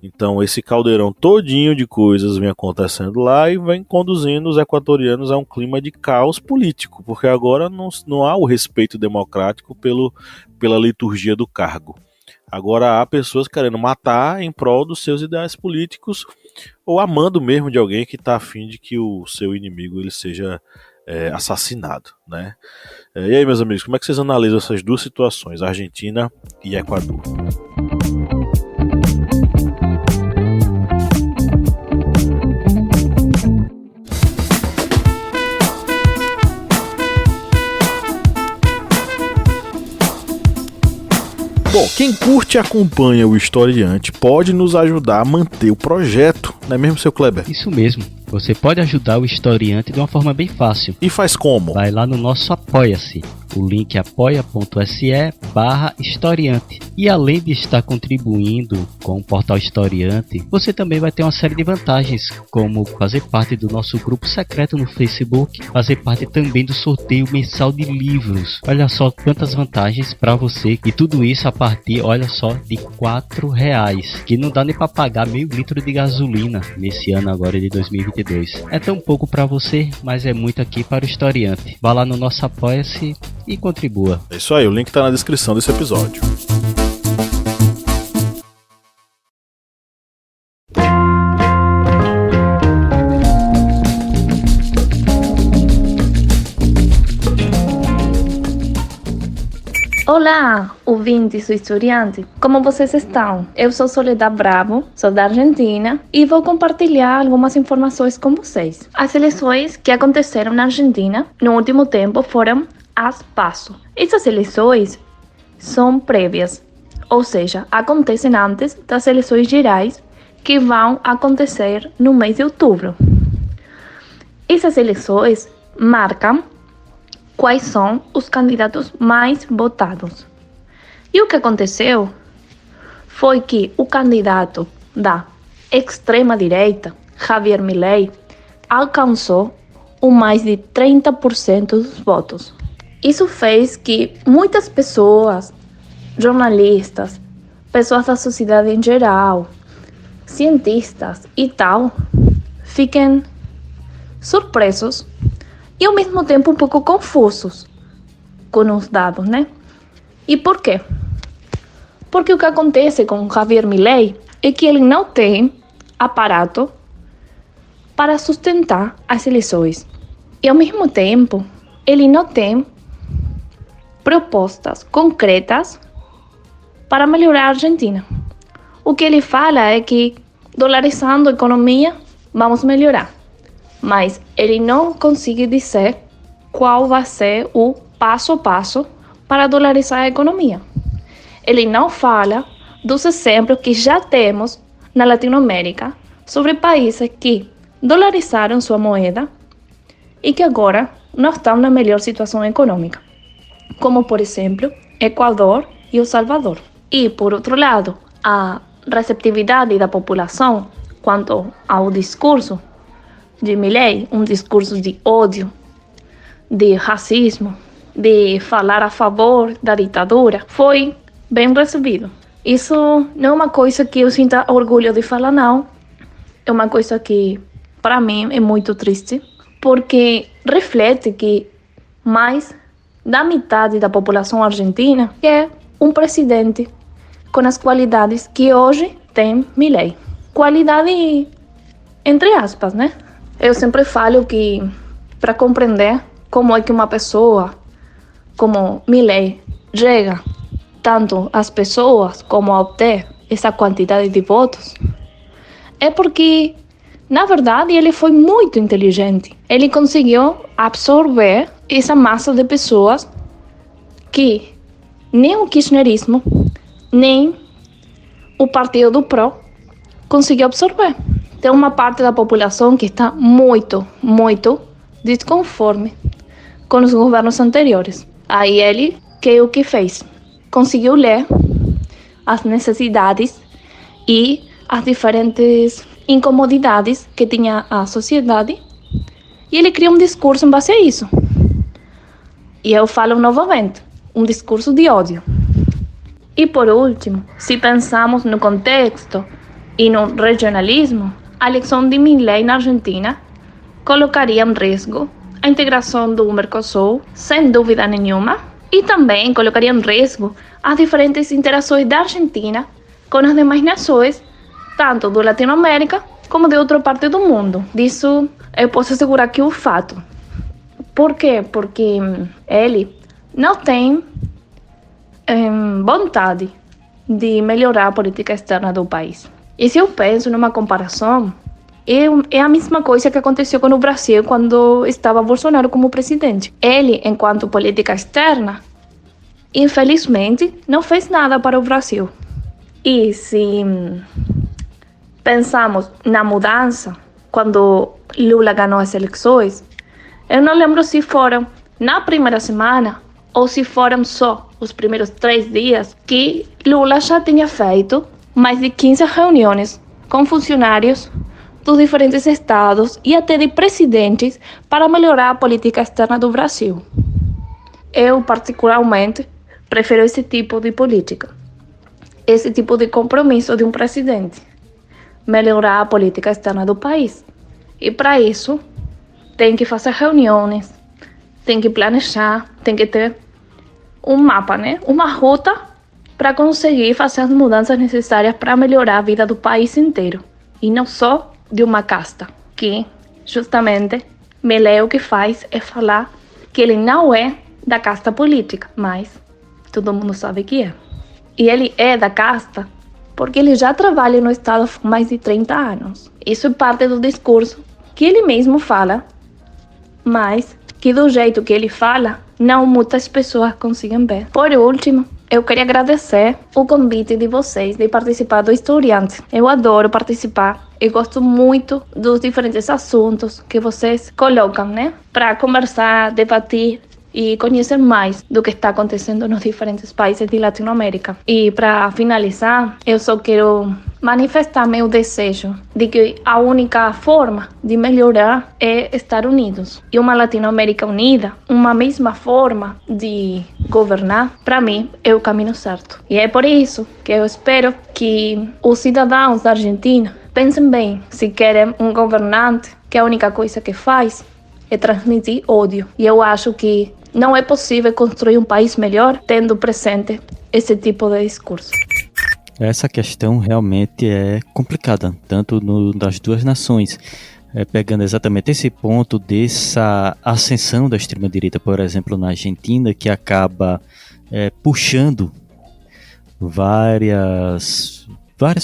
Então esse caldeirão todinho de coisas vem acontecendo lá e vem conduzindo os equatorianos a um clima de caos político, porque agora não há o respeito democrático pela liturgia do cargo. Agora há pessoas querendo matar em prol dos seus ideais políticos ou amando mesmo de alguém que está a fim de que o seu inimigo ele seja assassinado, né? E aí, meus amigos, como é que vocês analisam essas duas situações, Argentina e Equador? Bom, quem curte e acompanha o Historiante pode nos ajudar a manter o projeto, não é mesmo, seu Kleber? Isso mesmo. Você pode ajudar o Historiante de uma forma bem fácil. E faz como? Vai lá no nosso Apoia-se. O link é apoia.se/historiante. E além de estar contribuindo com o portal Historiante, você também vai ter uma série de vantagens, como fazer parte do nosso grupo secreto no Facebook, fazer parte também do sorteio mensal de livros. Olha só quantas vantagens para você. E tudo isso a partir, olha só, de R$4, que não dá nem para pagar meio litro de gasolina nesse ano agora de 2022. É tão pouco para você, mas é muito aqui para o Historiante. Vá lá no nosso Apoia-se e contribua. É isso aí, o link está na descrição desse episódio. Olá, ouvintes do Historiante. Como vocês estão? Eu sou Soledad Bravo, sou da Argentina e vou compartilhar algumas informações com vocês. As eleições que aconteceram na Argentina no último tempo foram as PASO. Essas eleições são prévias, ou seja, acontecem antes das eleições gerais que vão acontecer no mês de outubro. Essas eleições marcam quais são os candidatos mais votados. E o que aconteceu foi que o candidato da extrema-direita, Javier Milei, alcançou mais de 30% dos votos. Isso fez que muitas pessoas, jornalistas, pessoas da sociedade em geral, cientistas e tal, fiquem surpresos e ao mesmo tempo um pouco confusos com os dados, né? E por quê? Porque o que acontece com Javier Milei é que ele não tem aparato para sustentar as eleições. E ao mesmo tempo, ele não tem propostas concretas para melhorar a Argentina. O que ele fala é que dolarizando a economia vamos melhorar. Mas ele não consegue dizer qual vai ser o passo a passo para dolarizar a economia. Ele não fala dos exemplos que já temos na Latinoamérica sobre países que dolarizaram sua moeda e que agora não estão na melhor situação econômica, como por exemplo Equador e El Salvador. E por outro lado, a receptividade da população quanto ao discurso de Milei, um discurso de ódio, de racismo, de falar a favor da ditadura, foi bem recebido. Isso não é uma coisa que eu sinta orgulho de falar, não. É uma coisa que, para mim, é muito triste, porque reflete que mais da metade da população argentina quer um presidente com as qualidades que hoje tem Milei. Qualidade entre aspas, né? Eu sempre falo que para compreender como é que uma pessoa como Milei chega tanto às pessoas como a obter essa quantidade de votos, é porque, na verdade, ele foi muito inteligente. Ele conseguiu absorver essa massa de pessoas que nem o kirchnerismo, nem o partido do PRO conseguiu absorver. Tem uma parte da população que está muito desconforme com os governos anteriores. Aí ele, o que fez? Conseguiu ler as necessidades e as diferentes incomodidades que tinha a sociedade e ele cria um discurso em base a isso. E eu falo novamente, um discurso de ódio. E por último, se pensamos no contexto e no regionalismo, a eleição de Milei na Argentina colocaria em risco a integração do Mercosul, sem dúvida nenhuma, e também colocaria em risco as diferentes interações da Argentina com as demais nações, tanto do Latinoamérica como de outra parte do mundo. Disso eu posso assegurar que é um fato. Por quê? Porque ele não tem vontade de melhorar a política externa do país. E se eu penso numa comparação, é a mesma coisa que aconteceu com o Brasil quando estava Bolsonaro como presidente. Ele, enquanto política externa, infelizmente, não fez nada para o Brasil. E se pensamos na mudança, quando Lula ganhou as eleições, eu não lembro se foram na primeira semana ou se foram só os primeiros 3 dias que Lula já tinha feito mais de 15 reuniões com funcionários dos diferentes estados e até de presidentes para melhorar a política externa do Brasil. Eu, particularmente, prefiro esse tipo de política, esse tipo de compromisso de um presidente, melhorar a política externa do país. E para isso, tem que fazer reuniões, tem que planejar, tem que ter um mapa, né? Uma rota para conseguir fazer as mudanças necessárias para melhorar a vida do país inteiro. E não só de uma casta, que justamente Milei o que faz é falar que ele não é da casta política, mas todo mundo sabe que é. E ele é da casta porque ele já trabalha no Estado há mais de 30 anos. Isso é parte do discurso que ele mesmo fala, mas que do jeito que ele fala, não muitas pessoas conseguem ver. Por último, eu queria agradecer o convite de vocês de participar do Historiante. Eu adoro participar. Eu gosto muito dos diferentes assuntos que vocês colocam, né? Para conversar, debater e conhecer mais do que está acontecendo nos diferentes países de Latinoamérica. E para finalizar, eu só quero manifestar meu desejo de que a única forma de melhorar é estar unidos. E uma Latinoamérica unida, uma mesma forma de governar, para mim é o caminho certo. E é por isso que eu espero que os cidadãos da Argentina pensem bem se querem um governante que a única coisa que faz é transmitir ódio. E eu acho que não é possível construir um país melhor tendo presente esse tipo de discurso. Essa questão realmente é complicada, tanto das duas nações. Pegando exatamente esse ponto dessa ascensão da extrema-direita, por exemplo, na Argentina, que acaba puxando várias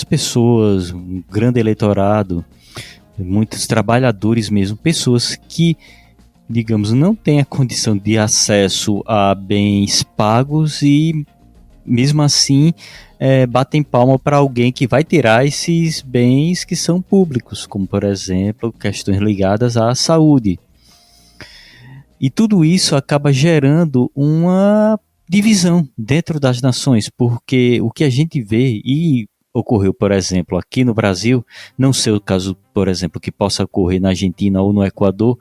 pessoas, um grande eleitorado, muitos trabalhadores mesmo, pessoas que, digamos, não têm a condição de acesso a bens pagos e, mesmo assim, batem palma para alguém que vai tirar esses bens que são públicos, como, por exemplo, questões ligadas à saúde. E tudo isso acaba gerando uma divisão dentro das nações, porque o que a gente vê, e ocorreu, por exemplo, aqui no Brasil, não sei o caso, por exemplo, que possa ocorrer na Argentina ou no Equador,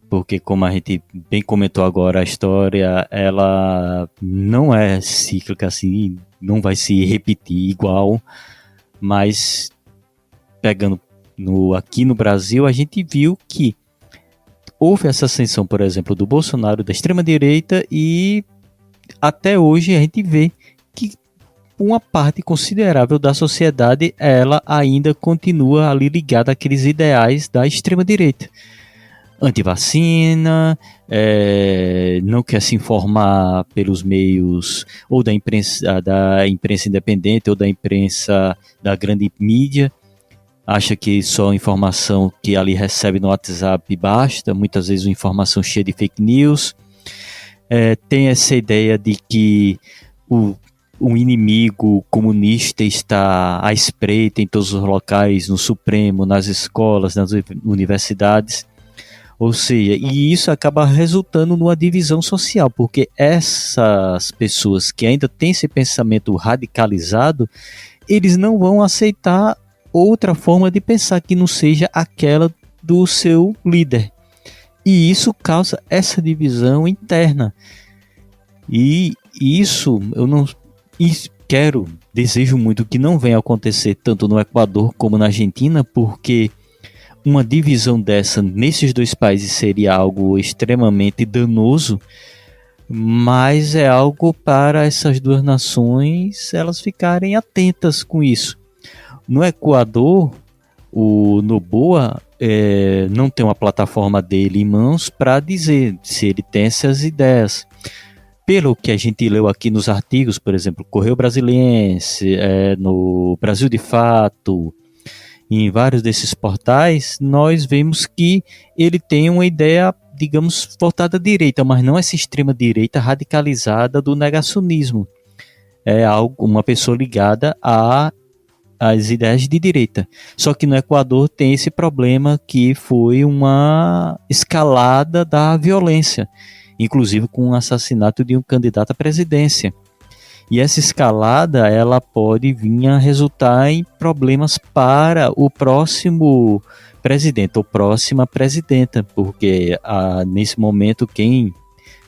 porque, como a gente bem comentou agora, a história ela não é cíclica assim, não vai se repetir igual, mas pegando aqui no Brasil, a gente viu que houve essa ascensão, por exemplo, do Bolsonaro, da extrema-direita, e até hoje a gente vê que uma parte considerável da sociedade ela ainda continua ali ligada àqueles ideais da extrema-direita. Antivacina, não quer se informar pelos meios ou da imprensa independente ou da imprensa da grande mídia, acha que só a informação que ali recebe no WhatsApp basta, muitas vezes uma informação cheia de fake news, tem essa ideia de que o inimigo comunista está à espreita em todos os locais, no Supremo, nas escolas, nas universidades. Ou seja, e isso acaba resultando numa divisão social, porque essas pessoas que ainda têm esse pensamento radicalizado, eles não vão aceitar outra forma de pensar que não seja aquela do seu líder. E isso causa essa divisão interna. E isso eu não desejo muito que não venha acontecer tanto no Equador como na Argentina, porque uma divisão dessa nesses dois países seria algo extremamente danoso, mas é algo para essas duas nações elas ficarem atentas com isso. No Equador, o Noboa não tem uma plataforma dele em mãos para dizer se ele tem essas ideias. Pelo que a gente leu aqui nos artigos, por exemplo, Correio Brasiliense, no Brasil de Fato, em vários desses portais, nós vemos que ele tem uma ideia, digamos, voltada à direita, mas não essa extrema direita radicalizada do negacionismo. É uma pessoa ligada às ideias de direita. Só que no Equador tem esse problema que foi uma escalada da violência, inclusive com o assassinato de um candidato à presidência. E essa escalada ela pode vir a resultar em problemas para o próximo presidente ou próxima presidenta, porque nesse momento quem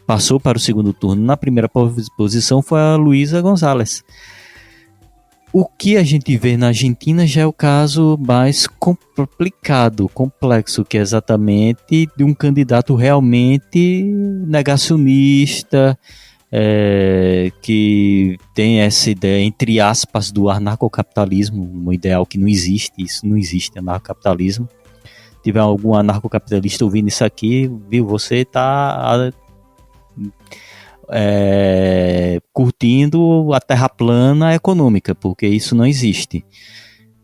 passou para o segundo turno na primeira posição foi a Luísa González. O que a gente vê na Argentina já é o caso mais complicado, complexo, que é exatamente de um candidato realmente negacionista, que tem essa ideia, entre aspas, do anarcocapitalismo, um ideal que não existe, isso não existe, anarcocapitalismo. Se tiver algum anarcocapitalista ouvindo isso aqui, viu, você está curtindo a terra plana econômica, porque isso não existe.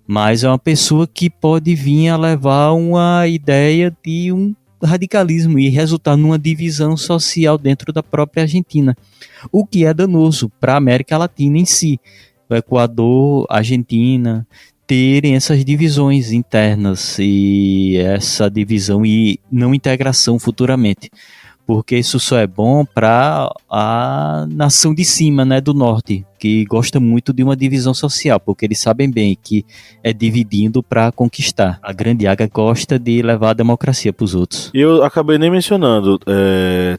Mas é uma pessoa que pode vir a levar uma ideia de um radicalismo e resultar numa divisão social dentro da própria Argentina, o que é danoso para a América Latina em si. O Equador, a Argentina terem essas divisões internas e essa divisão e não integração futuramente, porque isso só é bom para a nação de cima, né, do norte, que gosta muito de uma divisão social, porque eles sabem bem que é dividindo para conquistar. A Grande Águia gosta de levar a democracia para os outros. E eu acabei nem mencionando,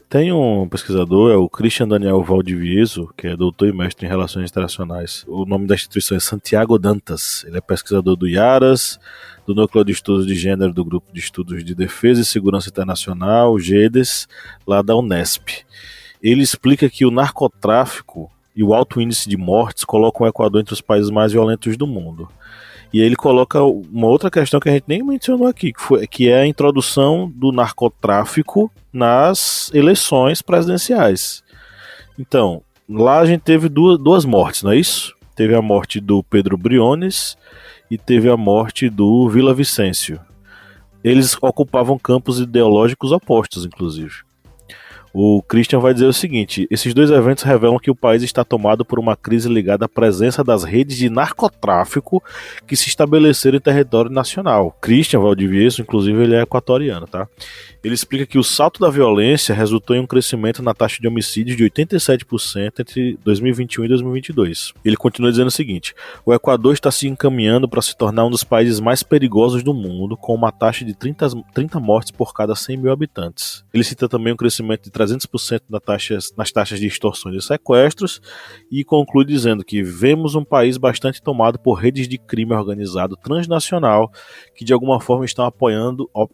tem um pesquisador, é o Christian Daniel Valdivieso, que é doutor e mestre em Relações Internacionais. O nome da instituição é Santiago Dantas. Ele é pesquisador do IARAS, do Núcleo de Estudos de Gênero do Grupo de Estudos de Defesa e Segurança Internacional, GEDES, lá da Unesp. Ele explica que o narcotráfico e o alto índice de mortes colocam o Equador entre os países mais violentos do mundo. E aí ele coloca uma outra questão que a gente nem mencionou aqui, que é a introdução do narcotráfico nas eleições presidenciais. Então, lá a gente teve duas mortes, não é isso? Teve a morte do Pedro Briones e teve a morte do Vila Vicêncio. Eles ocupavam campos ideológicos opostos, inclusive. O Christian vai dizer o seguinte: esses dois eventos revelam que o país está tomado por uma crise ligada à presença das redes de narcotráfico que se estabeleceram em território nacional. Christian Valdivieso, inclusive, ele é equatoriano, tá? Ele explica que o salto da violência resultou em um crescimento na taxa de homicídios de 87% entre 2021 e 2022. Ele continua dizendo o seguinte: o Equador está se encaminhando para se tornar um dos países mais perigosos do mundo, com uma taxa de 30 mortes por cada 100 mil habitantes. Ele cita também um crescimento de 300% nas taxas de extorsões e sequestros, e conclui dizendo que vemos um país bastante tomado por redes de crime organizado transnacional que de alguma forma estão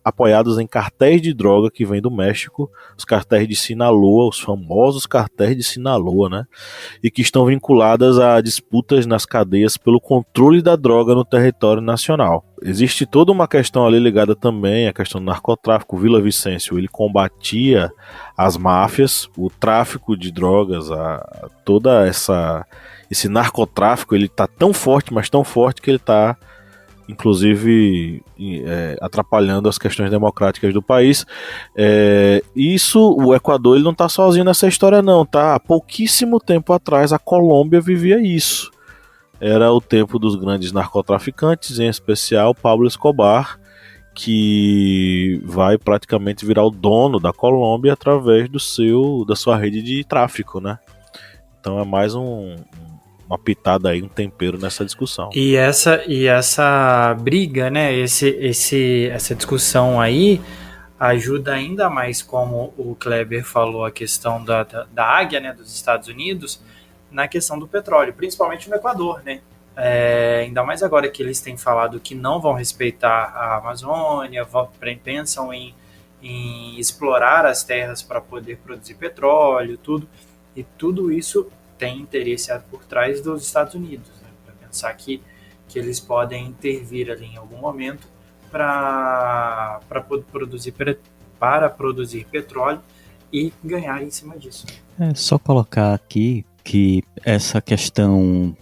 apoiados em cartéis de droga que vêm do México, os cartéis de Sinaloa, os famosos cartéis de Sinaloa, né? E que estão vinculadas a disputas nas cadeias pelo controle da droga no território nacional. Existe toda uma questão ali ligada também à questão do narcotráfico. O Vila Vicêncio, ele combatia as máfias, o tráfico de drogas, toda esse narcotráfico, ele está tão forte, mas tão forte que ele está inclusive atrapalhando as questões democráticas do país. O Equador, ele não está sozinho nessa história não, tá? Há pouquíssimo tempo atrás a Colômbia vivia isso. Era o tempo dos grandes narcotraficantes, em especial Pablo Escobar, que vai praticamente virar o dono da Colômbia através da sua rede de tráfico, né? Então é mais uma pitada aí, um tempero nessa discussão. E essa briga, né, essa discussão aí ajuda ainda mais, como o Kleber falou, a questão da águia, né, dos Estados Unidos, na questão do petróleo, principalmente no Equador, né? Ainda mais agora que eles têm falado que não vão respeitar a Amazônia, pensam em explorar as terras para poder produzir petróleo, tudo, e tudo isso tem interesse por trás dos Estados Unidos, né? Para pensar que eles podem intervir ali em algum momento para produzir petróleo e ganhar em cima disso. É só colocar aqui que essa questão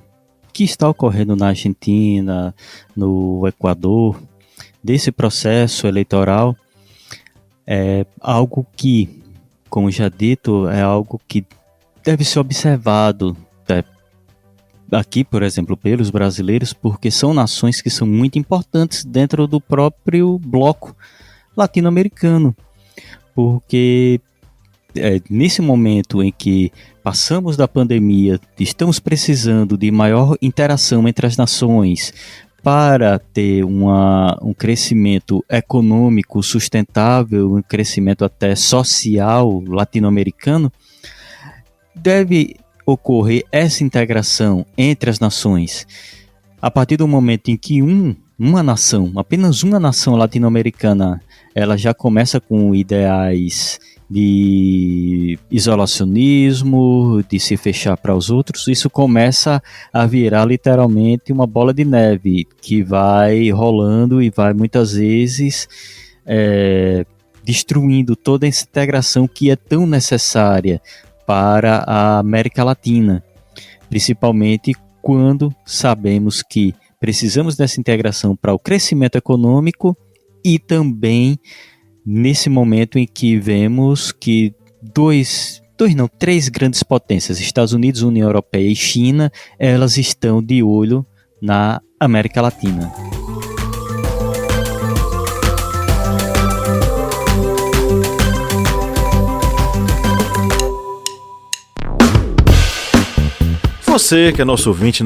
que está ocorrendo na Argentina, no Equador, desse processo eleitoral, é algo que, como já dito, é algo que deve ser observado aqui, por exemplo, pelos brasileiros, porque são nações que são muito importantes dentro do próprio bloco latino-americano, porque nesse momento em que passamos da pandemia, estamos precisando de maior interação entre as nações para ter um crescimento econômico sustentável, um crescimento até social latino-americano, deve ocorrer essa integração entre as nações. A partir do momento em que apenas uma nação latino-americana, ela já começa com ideais de isolacionismo, de se fechar para os outros, isso começa a virar literalmente uma bola de neve que vai rolando e vai muitas vezes destruindo toda essa integração que é tão necessária para a América Latina, principalmente quando sabemos que precisamos dessa integração para o crescimento econômico e também nesse momento em que vemos que três grandes potências, Estados Unidos, União Europeia e China, elas estão de olho na América Latina. você que é nosso ouvinte,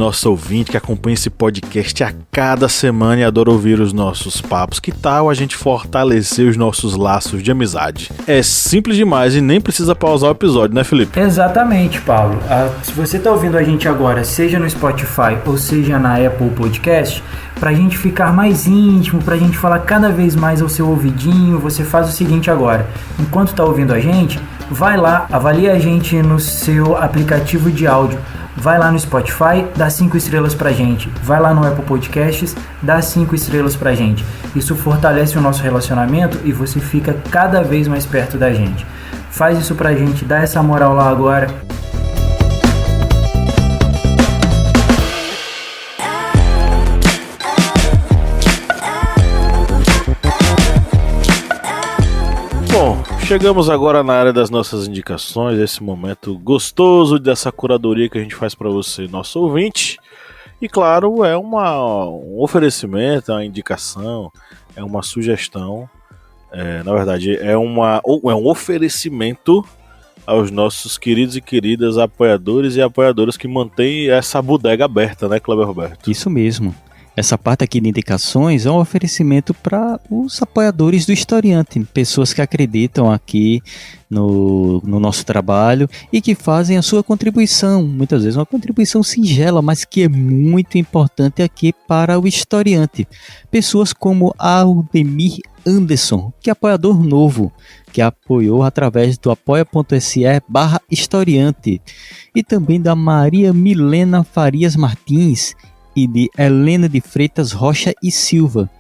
que acompanha esse podcast a cada semana e adora ouvir os nossos papos, que tal a gente fortalecer os nossos laços de amizade? É simples demais e nem precisa pausar o episódio, né, Felipe? Exatamente, Paulo. Se você está ouvindo a gente agora, seja no Spotify ou seja na Apple Podcast, pra gente ficar mais íntimo, pra gente falar cada vez mais ao seu ouvidinho, você faz o seguinte agora. Enquanto tá ouvindo a gente, vai lá, avalia a gente no seu aplicativo de áudio. Vai lá no Spotify, dá 5 estrelas pra gente. Vai lá no Apple Podcasts, dá 5 estrelas pra gente. Isso fortalece o nosso relacionamento e você fica cada vez mais perto da gente. Faz isso pra gente, dá essa moral lá agora. Bom, chegamos agora na área das nossas indicações, esse momento gostoso dessa curadoria que a gente faz para você, nosso ouvinte. E claro, é um oferecimento, é uma indicação, é uma sugestão, na verdade é um oferecimento aos nossos queridos e queridas apoiadores e apoiadoras que mantêm essa bodega aberta, né, Cleber Roberto? Isso mesmo. Essa parte aqui de indicações é um oferecimento para os apoiadores do Historiante, pessoas que acreditam aqui no nosso trabalho e que fazem a sua contribuição, muitas vezes uma contribuição singela, mas que é muito importante aqui para o Historiante. Pessoas como Aldemir Anderson, que é apoiador novo, que apoiou através do apoia.se/historiante, e também da Maria Milena Farias Martins e de Helena de Freitas Rocha e Silva.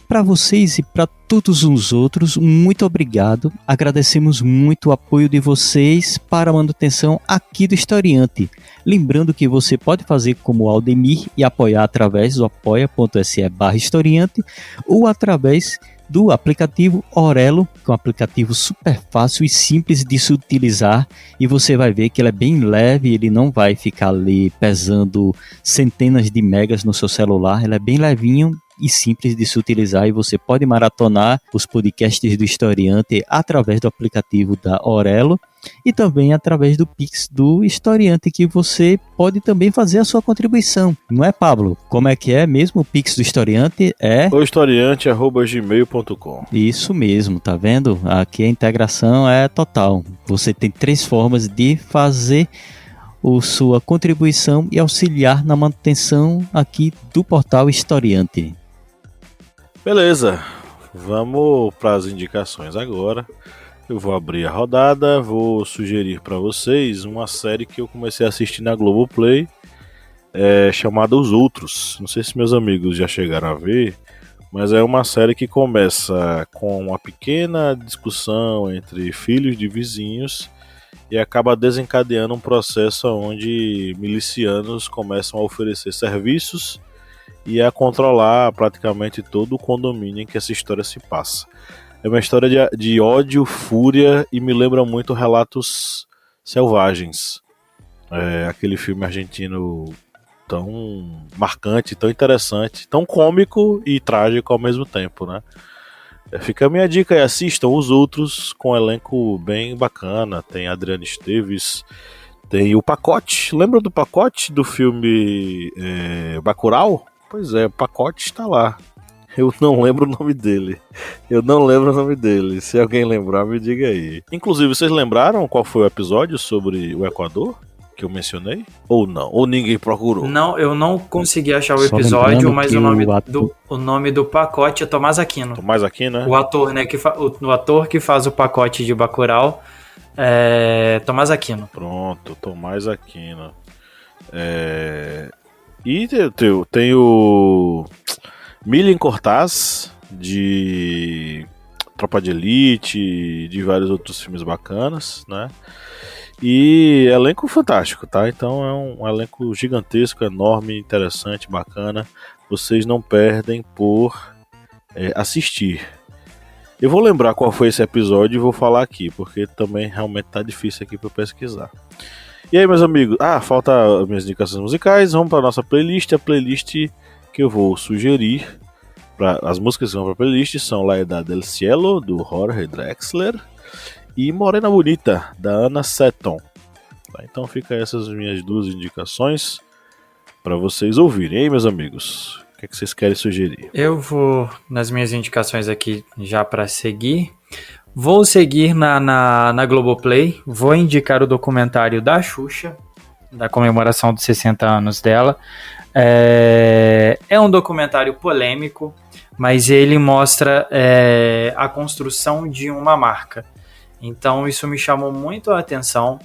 Para vocês e para todos os outros, muito obrigado. Agradecemos muito o apoio de vocês para a manutenção aqui do Historiante. Lembrando que você pode fazer como Aldemir e apoiar através do apoia.se/historiante ou através do aplicativo Orelo, que é um aplicativo super fácil e simples de se utilizar, e você vai ver que ele é bem leve, ele não vai ficar ali pesando centenas de megas no seu celular, ele é bem levinho e simples de se utilizar, e você pode maratonar os podcasts do Historiante através do aplicativo da Orelo e também através do Pix do Historiante, que você pode também fazer a sua contribuição. Não é, Pablo? Como é que é mesmo o Pix do Historiante? É ohistoriante@gmail.com. Isso mesmo, tá vendo? Aqui a integração é total. Você tem 3 formas de fazer sua contribuição e auxiliar na manutenção aqui do portal Historiante. Beleza, vamos para as indicações agora. Eu vou abrir a rodada, vou sugerir para vocês uma série que eu comecei a assistir na Globoplay, chamada Os Outros. Não sei se meus amigos já chegaram a ver, mas é uma série que começa com uma pequena discussão entre filhos de vizinhos e acaba desencadeando um processo onde milicianos começam a oferecer serviços e a controlar praticamente todo o condomínio em que essa história se passa. É uma história de ódio, fúria e me lembra muito Relatos Selvagens. Aquele filme argentino tão marcante, tão interessante, tão cômico e trágico ao mesmo tempo, né? Fica a minha dica aí, assistam Os Outros, com um elenco bem bacana. Tem Adriana Esteves, tem o Pacote. Lembra do Pacote do filme Bacurau? Pois é, o Pacote está lá. Eu não lembro o nome dele. Se alguém lembrar, me diga aí. Inclusive, vocês lembraram qual foi o episódio sobre o Equador que eu mencionei? Ou não? Ou ninguém procurou? Não, eu não consegui achar o Só episódio, mas que o nome do pacote é Tomás Aquino. Tomás Aquino, né? O ator, né, o ator que faz o pacote de Bacurau é Tomás Aquino. Pronto, Tomás Aquino. E tem o Milian Cortaz, de Tropa de Elite, de vários outros filmes bacanas, né? E elenco fantástico, tá? Então é um elenco gigantesco, enorme, interessante, bacana. Vocês não perdem por assistir. Eu vou lembrar qual foi esse episódio e vou falar aqui, porque também realmente tá difícil aqui para pesquisar. E aí, meus amigos, falta as minhas indicações musicais. Vamos para nossa playlist. A playlist que eu vou sugerir, as músicas que vão para a playlist são La Edad del Cielo, do Jorge Drexler, e Morena Bonita, da Ana Seton. Tá? Então fica essas minhas 2 indicações para vocês ouvirem. E aí, meus amigos, o que é que vocês querem sugerir? Eu vou nas minhas indicações aqui já para seguir. Vou seguir na Globoplay. Vou indicar o documentário da Xuxa, da comemoração dos 60 anos dela. É um documentário polêmico, mas ele mostra a construção de uma marca. Então isso me chamou muito a atenção.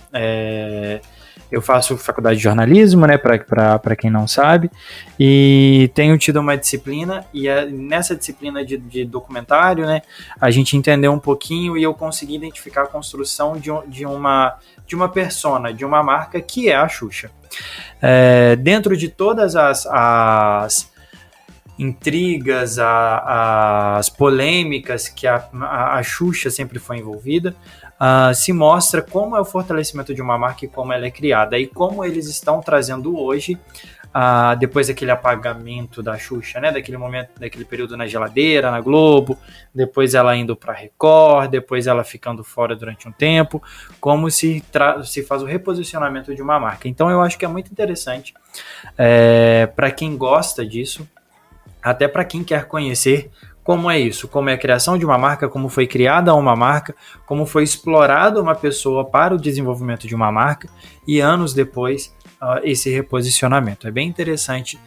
Eu faço faculdade de jornalismo, né, para quem não sabe, e tenho tido uma disciplina, e nessa disciplina de documentário, né, a gente entendeu um pouquinho e eu consegui identificar a construção de uma persona, de uma marca que é a Xuxa. Dentro de todas as intrigas, as polêmicas que a Xuxa sempre foi envolvida, se mostra como é o fortalecimento de uma marca e como ela é criada, e como eles estão trazendo hoje, depois daquele apagamento da Xuxa, né, daquele momento, daquele período na geladeira, na Globo, depois ela indo para Record, depois ela ficando fora durante um tempo, como se faz o reposicionamento de uma marca. Então eu acho que é muito interessante para quem gosta disso, até para quem quer conhecer como é isso, como é a criação de uma marca, como foi criada uma marca, como foi explorada uma pessoa para o desenvolvimento de uma marca e anos depois esse reposicionamento. É bem interessante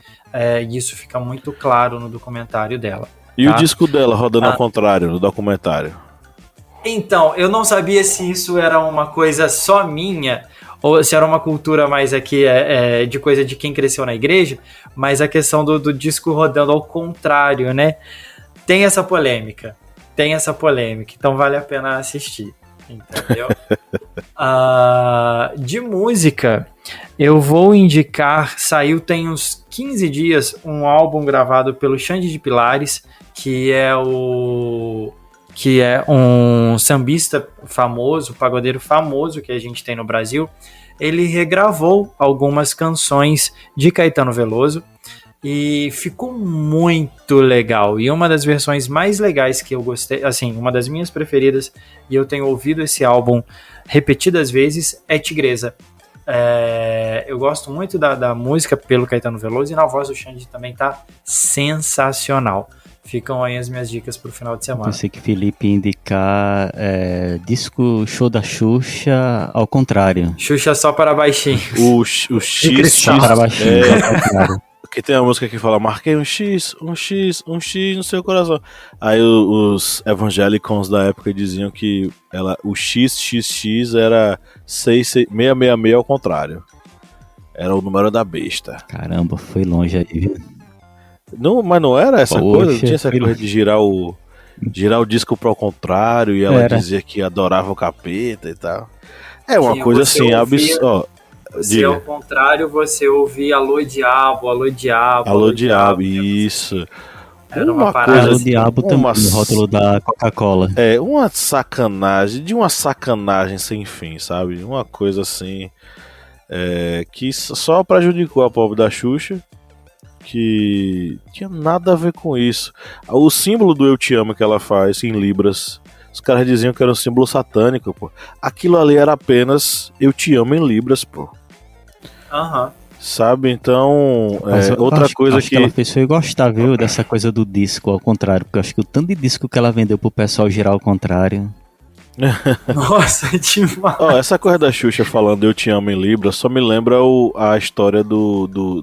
e isso fica muito claro no documentário dela. E tá? o disco dela rodando ao contrário no documentário? Então, eu não sabia se isso era uma coisa só minha ou se era uma cultura mais aqui de coisa de quem cresceu na igreja, mas a questão do disco rodando ao contrário, né? Tem essa polêmica, então vale a pena assistir, entendeu? De música, eu vou indicar, saiu tem uns 15 dias, um álbum gravado pelo Xande de Pilares, que é um sambista famoso, pagodeiro famoso que a gente tem no Brasil. Ele regravou algumas canções de Caetano Veloso, e ficou muito legal. E uma das versões mais legais que eu gostei, assim, uma das minhas preferidas, e eu tenho ouvido esse álbum repetidas vezes, é Tigresa. Eu gosto muito da música pelo Caetano Veloso, e na voz do Xande também tá sensacional. Ficam aí as minhas dicas pro final de semana. Pensei que Felipe ia indicar disco show da Xuxa ao contrário. Xuxa só para baixinho. O X para baixinho, ao contrário. Que tem uma música que fala: marquei um X no seu coração. Aí os evangélicos da época diziam que o XXX era 666 ao contrário. Era o número da besta. Caramba, foi longe aí, viu? Não, mas não era essa coisa? Não tinha essa filho. coisa de girar o disco pro contrário e ela Era. dizia que adorava o capeta e tal. É uma Sim, coisa você assim, ouvia- Diga. ao contrário, você ouvia Alô Diabo, Alô Diabo. Alô Diabo, isso. Era uma parada Era o coisa assim, diabo também, no rótulo da Coca-Cola. uma sacanagem sem fim, sabe? Uma coisa assim que só prejudicou a pobre da Xuxa, que tinha nada a ver com isso. O símbolo do Eu Te Amo que ela faz em Libras, os caras diziam que era um símbolo satânico, pô. Aquilo ali era apenas Eu Te Amo em Libras, pô. Aham. Sabe? Então, Mas eu outra acho coisa que ela fez foi gostar, viu, dessa coisa do disco ao contrário, porque eu acho que o tanto de disco que ela vendeu pro pessoal girar ao contrário. Nossa, demais. Ó, essa coisa da Xuxa falando Eu Te Amo em Libra só me lembra a história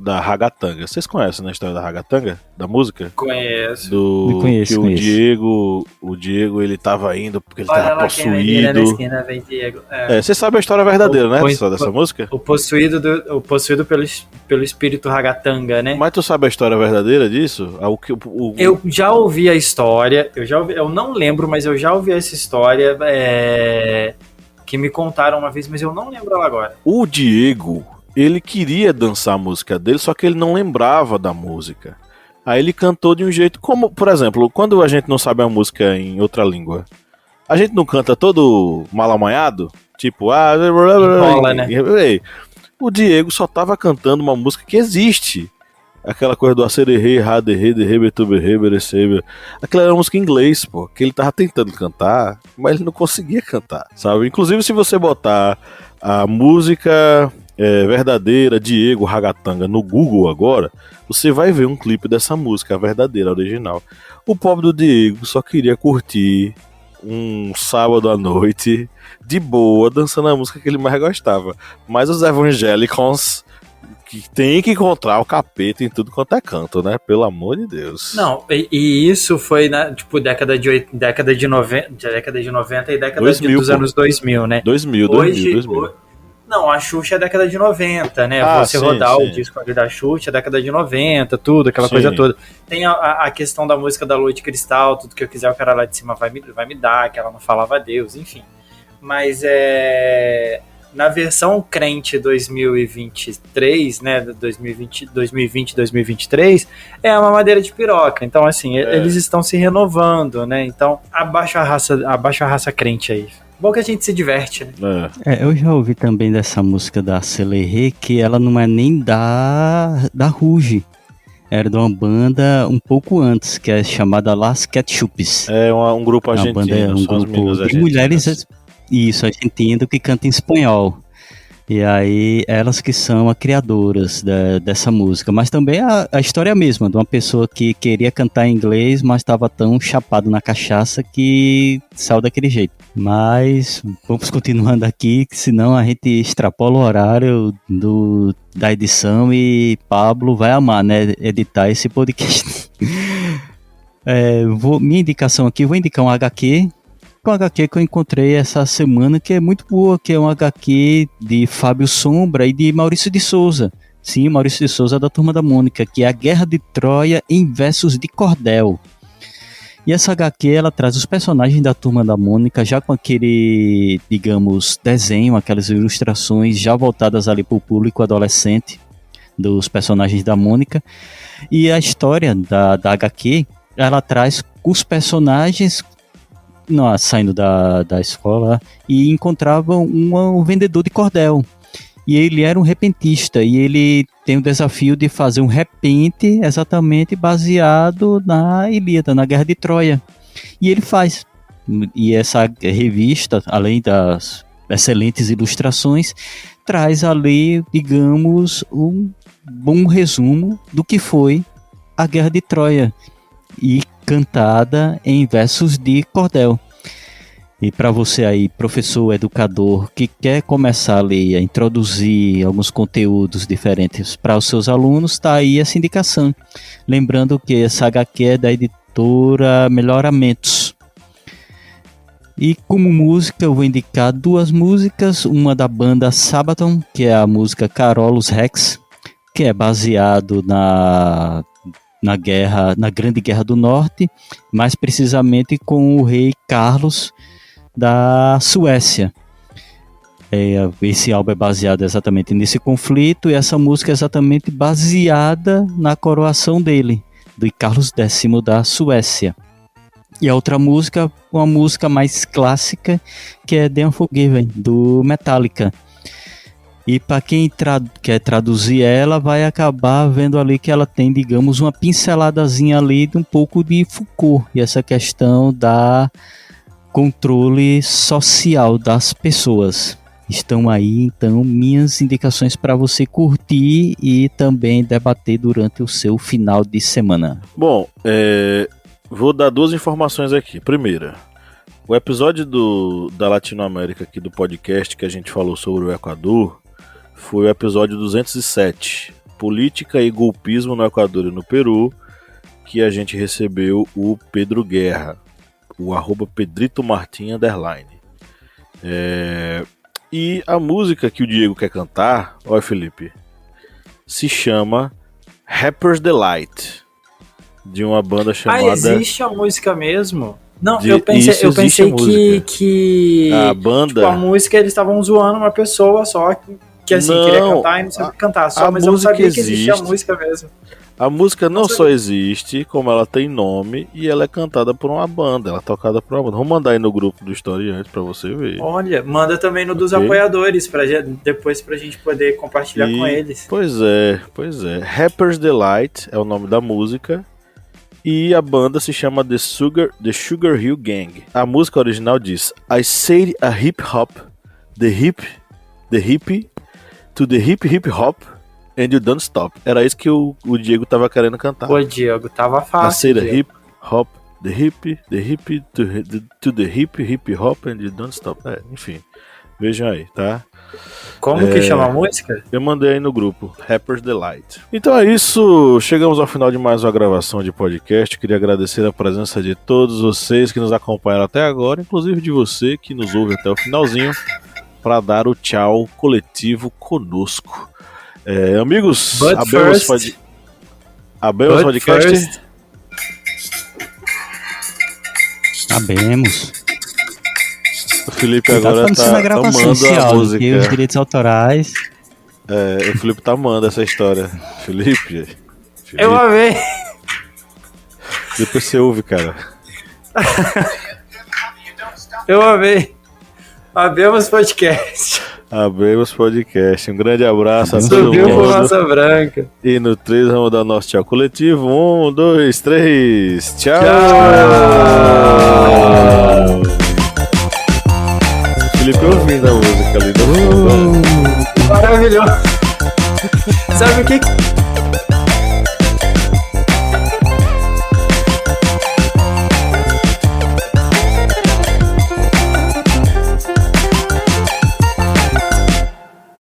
da Ragatanga. Vocês conhecem, né, a história da Ragatanga? Da música? Conheço. Do Conheço, que conheço. o Diego ele tava indo porque ele Olha tava lá quem vai virar na possuído. esquina, vem Diego. Você sabe a história verdadeira, né, O- dessa música? O possuído pelo espírito ragatanga, né? Mas tu sabe a história verdadeira disso? Eu já ouvi a história, eu não lembro, mas eu já ouvi essa história que me contaram uma vez, mas eu não lembro ela agora. O Diego, ele queria dançar a música dele, só que ele não lembrava da música. Aí ele cantou de um jeito como, por exemplo, quando a gente não sabe a música em outra língua, a gente não canta todo mal amanhado? Tipo, Enrola, né? O Diego só tava cantando uma música que existe. Aquela coisa do acererê, raderê, derrebetuberê, berecebe. Aquela era uma música em inglês, pô, que ele tava tentando cantar, mas ele não conseguia cantar, sabe? Inclusive, se você botar a música verdadeira Diego Ragatanga no Google agora, você vai ver um clipe dessa música, a verdadeira, a original. O pobre do Diego só queria curtir um sábado à noite, de boa, dançando a música que ele mais gostava. Mas os evangélicos que tem que encontrar o capeta em tudo quanto é canto, né? Pelo amor de Deus. Não, e isso foi na, tipo, década de 90 e década 2000, dos anos 2000, né? 2000. Não, a Xuxa é década de 90, né? Você sim, rodar sim. o disco ali da Xuxa é década de 90, tudo, aquela Sim. coisa toda. Tem a questão da música da Lua de Cristal, tudo que eu quiser o cara lá de cima vai me dar, que ela não falava a Deus, enfim. Mas na versão crente 2023, né, 2020, 2023, é uma madeira de piroca. Então, assim, eles estão se renovando, né? Então, abaixa a raça crente aí. Bom que a gente se diverte, né? Eu já ouvi também dessa música da Celerê, que ela não é nem da Ruge. Era de uma banda um pouco antes, que é chamada Las Ketchups. É um grupo argentino, banda é um são as meninas grupo de argentinas. mulheres, isso, argentino, que canta em espanhol. E aí, elas que são as criadoras dessa música. Mas também a história é a mesma, de uma pessoa que queria cantar em inglês, mas estava tão chapado na cachaça que saiu daquele jeito. Mas vamos continuando aqui, que senão a gente extrapola o horário da edição e Pablo vai amar, né, editar esse podcast. Minha indicação aqui, vou indicar um HQ, um HQ que eu encontrei essa semana, que é muito boa, que é um HQ de Fábio Sombra e de Maurício de Souza. Sim, Maurício de Souza da Turma da Mônica, que é A Guerra de Troia em Versos de Cordel. E essa HQ, ela traz os personagens da Turma da Mônica já com aquele, digamos, desenho, aquelas ilustrações já voltadas ali para o público adolescente dos personagens da Mônica. E a história da HQ, ela traz os personagens saindo da escola e encontravam um vendedor de cordel. E ele era um repentista e ele tem o desafio de fazer um repente exatamente baseado na Ilíada, na Guerra de Troia. E ele faz. E essa revista, além das excelentes ilustrações, traz ali, digamos, um bom resumo do que foi a Guerra de Troia. E cantada em versos de cordel. E para você aí, professor, educador, que quer começar ali a introduzir alguns conteúdos diferentes para os seus alunos, está aí essa indicação. Lembrando que essa HQ é da editora Melhoramentos. E como música, eu vou indicar duas músicas, uma da banda Sabaton, que é a música Carolus Rex, que é baseado na Grande Guerra do Norte, mais precisamente com o rei Carlos da Suécia. Esse álbum é baseado exatamente nesse conflito e essa música é exatamente baseada na coroação dele, do Carlos X da Suécia. E a outra música, uma música mais clássica, que é The Unforgiven, do Metallica. E para quem quer traduzir ela, vai acabar vendo ali que ela tem, digamos, uma pinceladazinha ali de um pouco de Foucault. E essa questão da controle social das pessoas. Estão aí, então, minhas indicações para você curtir e também debater durante o seu final de semana. Bom, vou dar duas informações aqui. Primeira, o episódio da Latinoamérica aqui do podcast que a gente falou sobre o Equador foi o episódio 207, Política e Golpismo no Equador e no Peru, que a gente recebeu o Pedro Guerra, o @PedritoMartim_. E a música que o Diego quer cantar, olha Felipe, se chama Rapper's Delight, de uma banda chamada... existe a música mesmo? Não, De- eu pensei isso, existe a música. que A banda... tipo, a música eles estavam zoando uma pessoa só que assim, Não, queria cantar e não sabia cantar só, a mas eu não música sabia que existia a existe. música mesmo. A música não Nossa, só existe, como ela tem nome e ela é cantada por uma banda, ela é tocada por uma banda. Vamos mandar aí no grupo do Historiante pra você ver. Olha, manda também no dos Ok. apoiadores, depois pra gente poder compartilhar com eles. Pois é. Rapper's Delight é o nome da música e a banda se chama The Sugar Hill Gang. A música original diz: I said a hip hop, the hip the hip hip hop and you don't stop. Era isso que o Diego tava querendo cantar. Pô, Diego, tava I fácil. say the Diego. hip hop, the hip to the hip hop and you don't stop. Enfim, vejam aí, tá? Como que chama a música? Eu mandei aí no grupo, Rapper's Delight. Então é isso, chegamos ao final de mais uma gravação de podcast. Queria agradecer a presença de todos vocês que nos acompanharam até agora, inclusive de você que nos ouve até o finalzinho, para dar o tchau coletivo conosco. Amigos, abemos podcast. Sabemos. O Felipe Cuidado agora pra não ser na tá gravação amando esse a áudio, música. porque os direitos autorais. O Felipe tá amando essa história. Felipe. Eu amei. Depois você ouve, cara. Eu amei. Abemos podcast. Abemos podcast. Um grande abraço a todo Subiu mundo. fumaça branca. E no 3 vamos dar nosso tchau coletivo. 1, 2, 3. Tchau! Felipe ouvindo a música ali do fundo. Maravilhoso. Sabe o que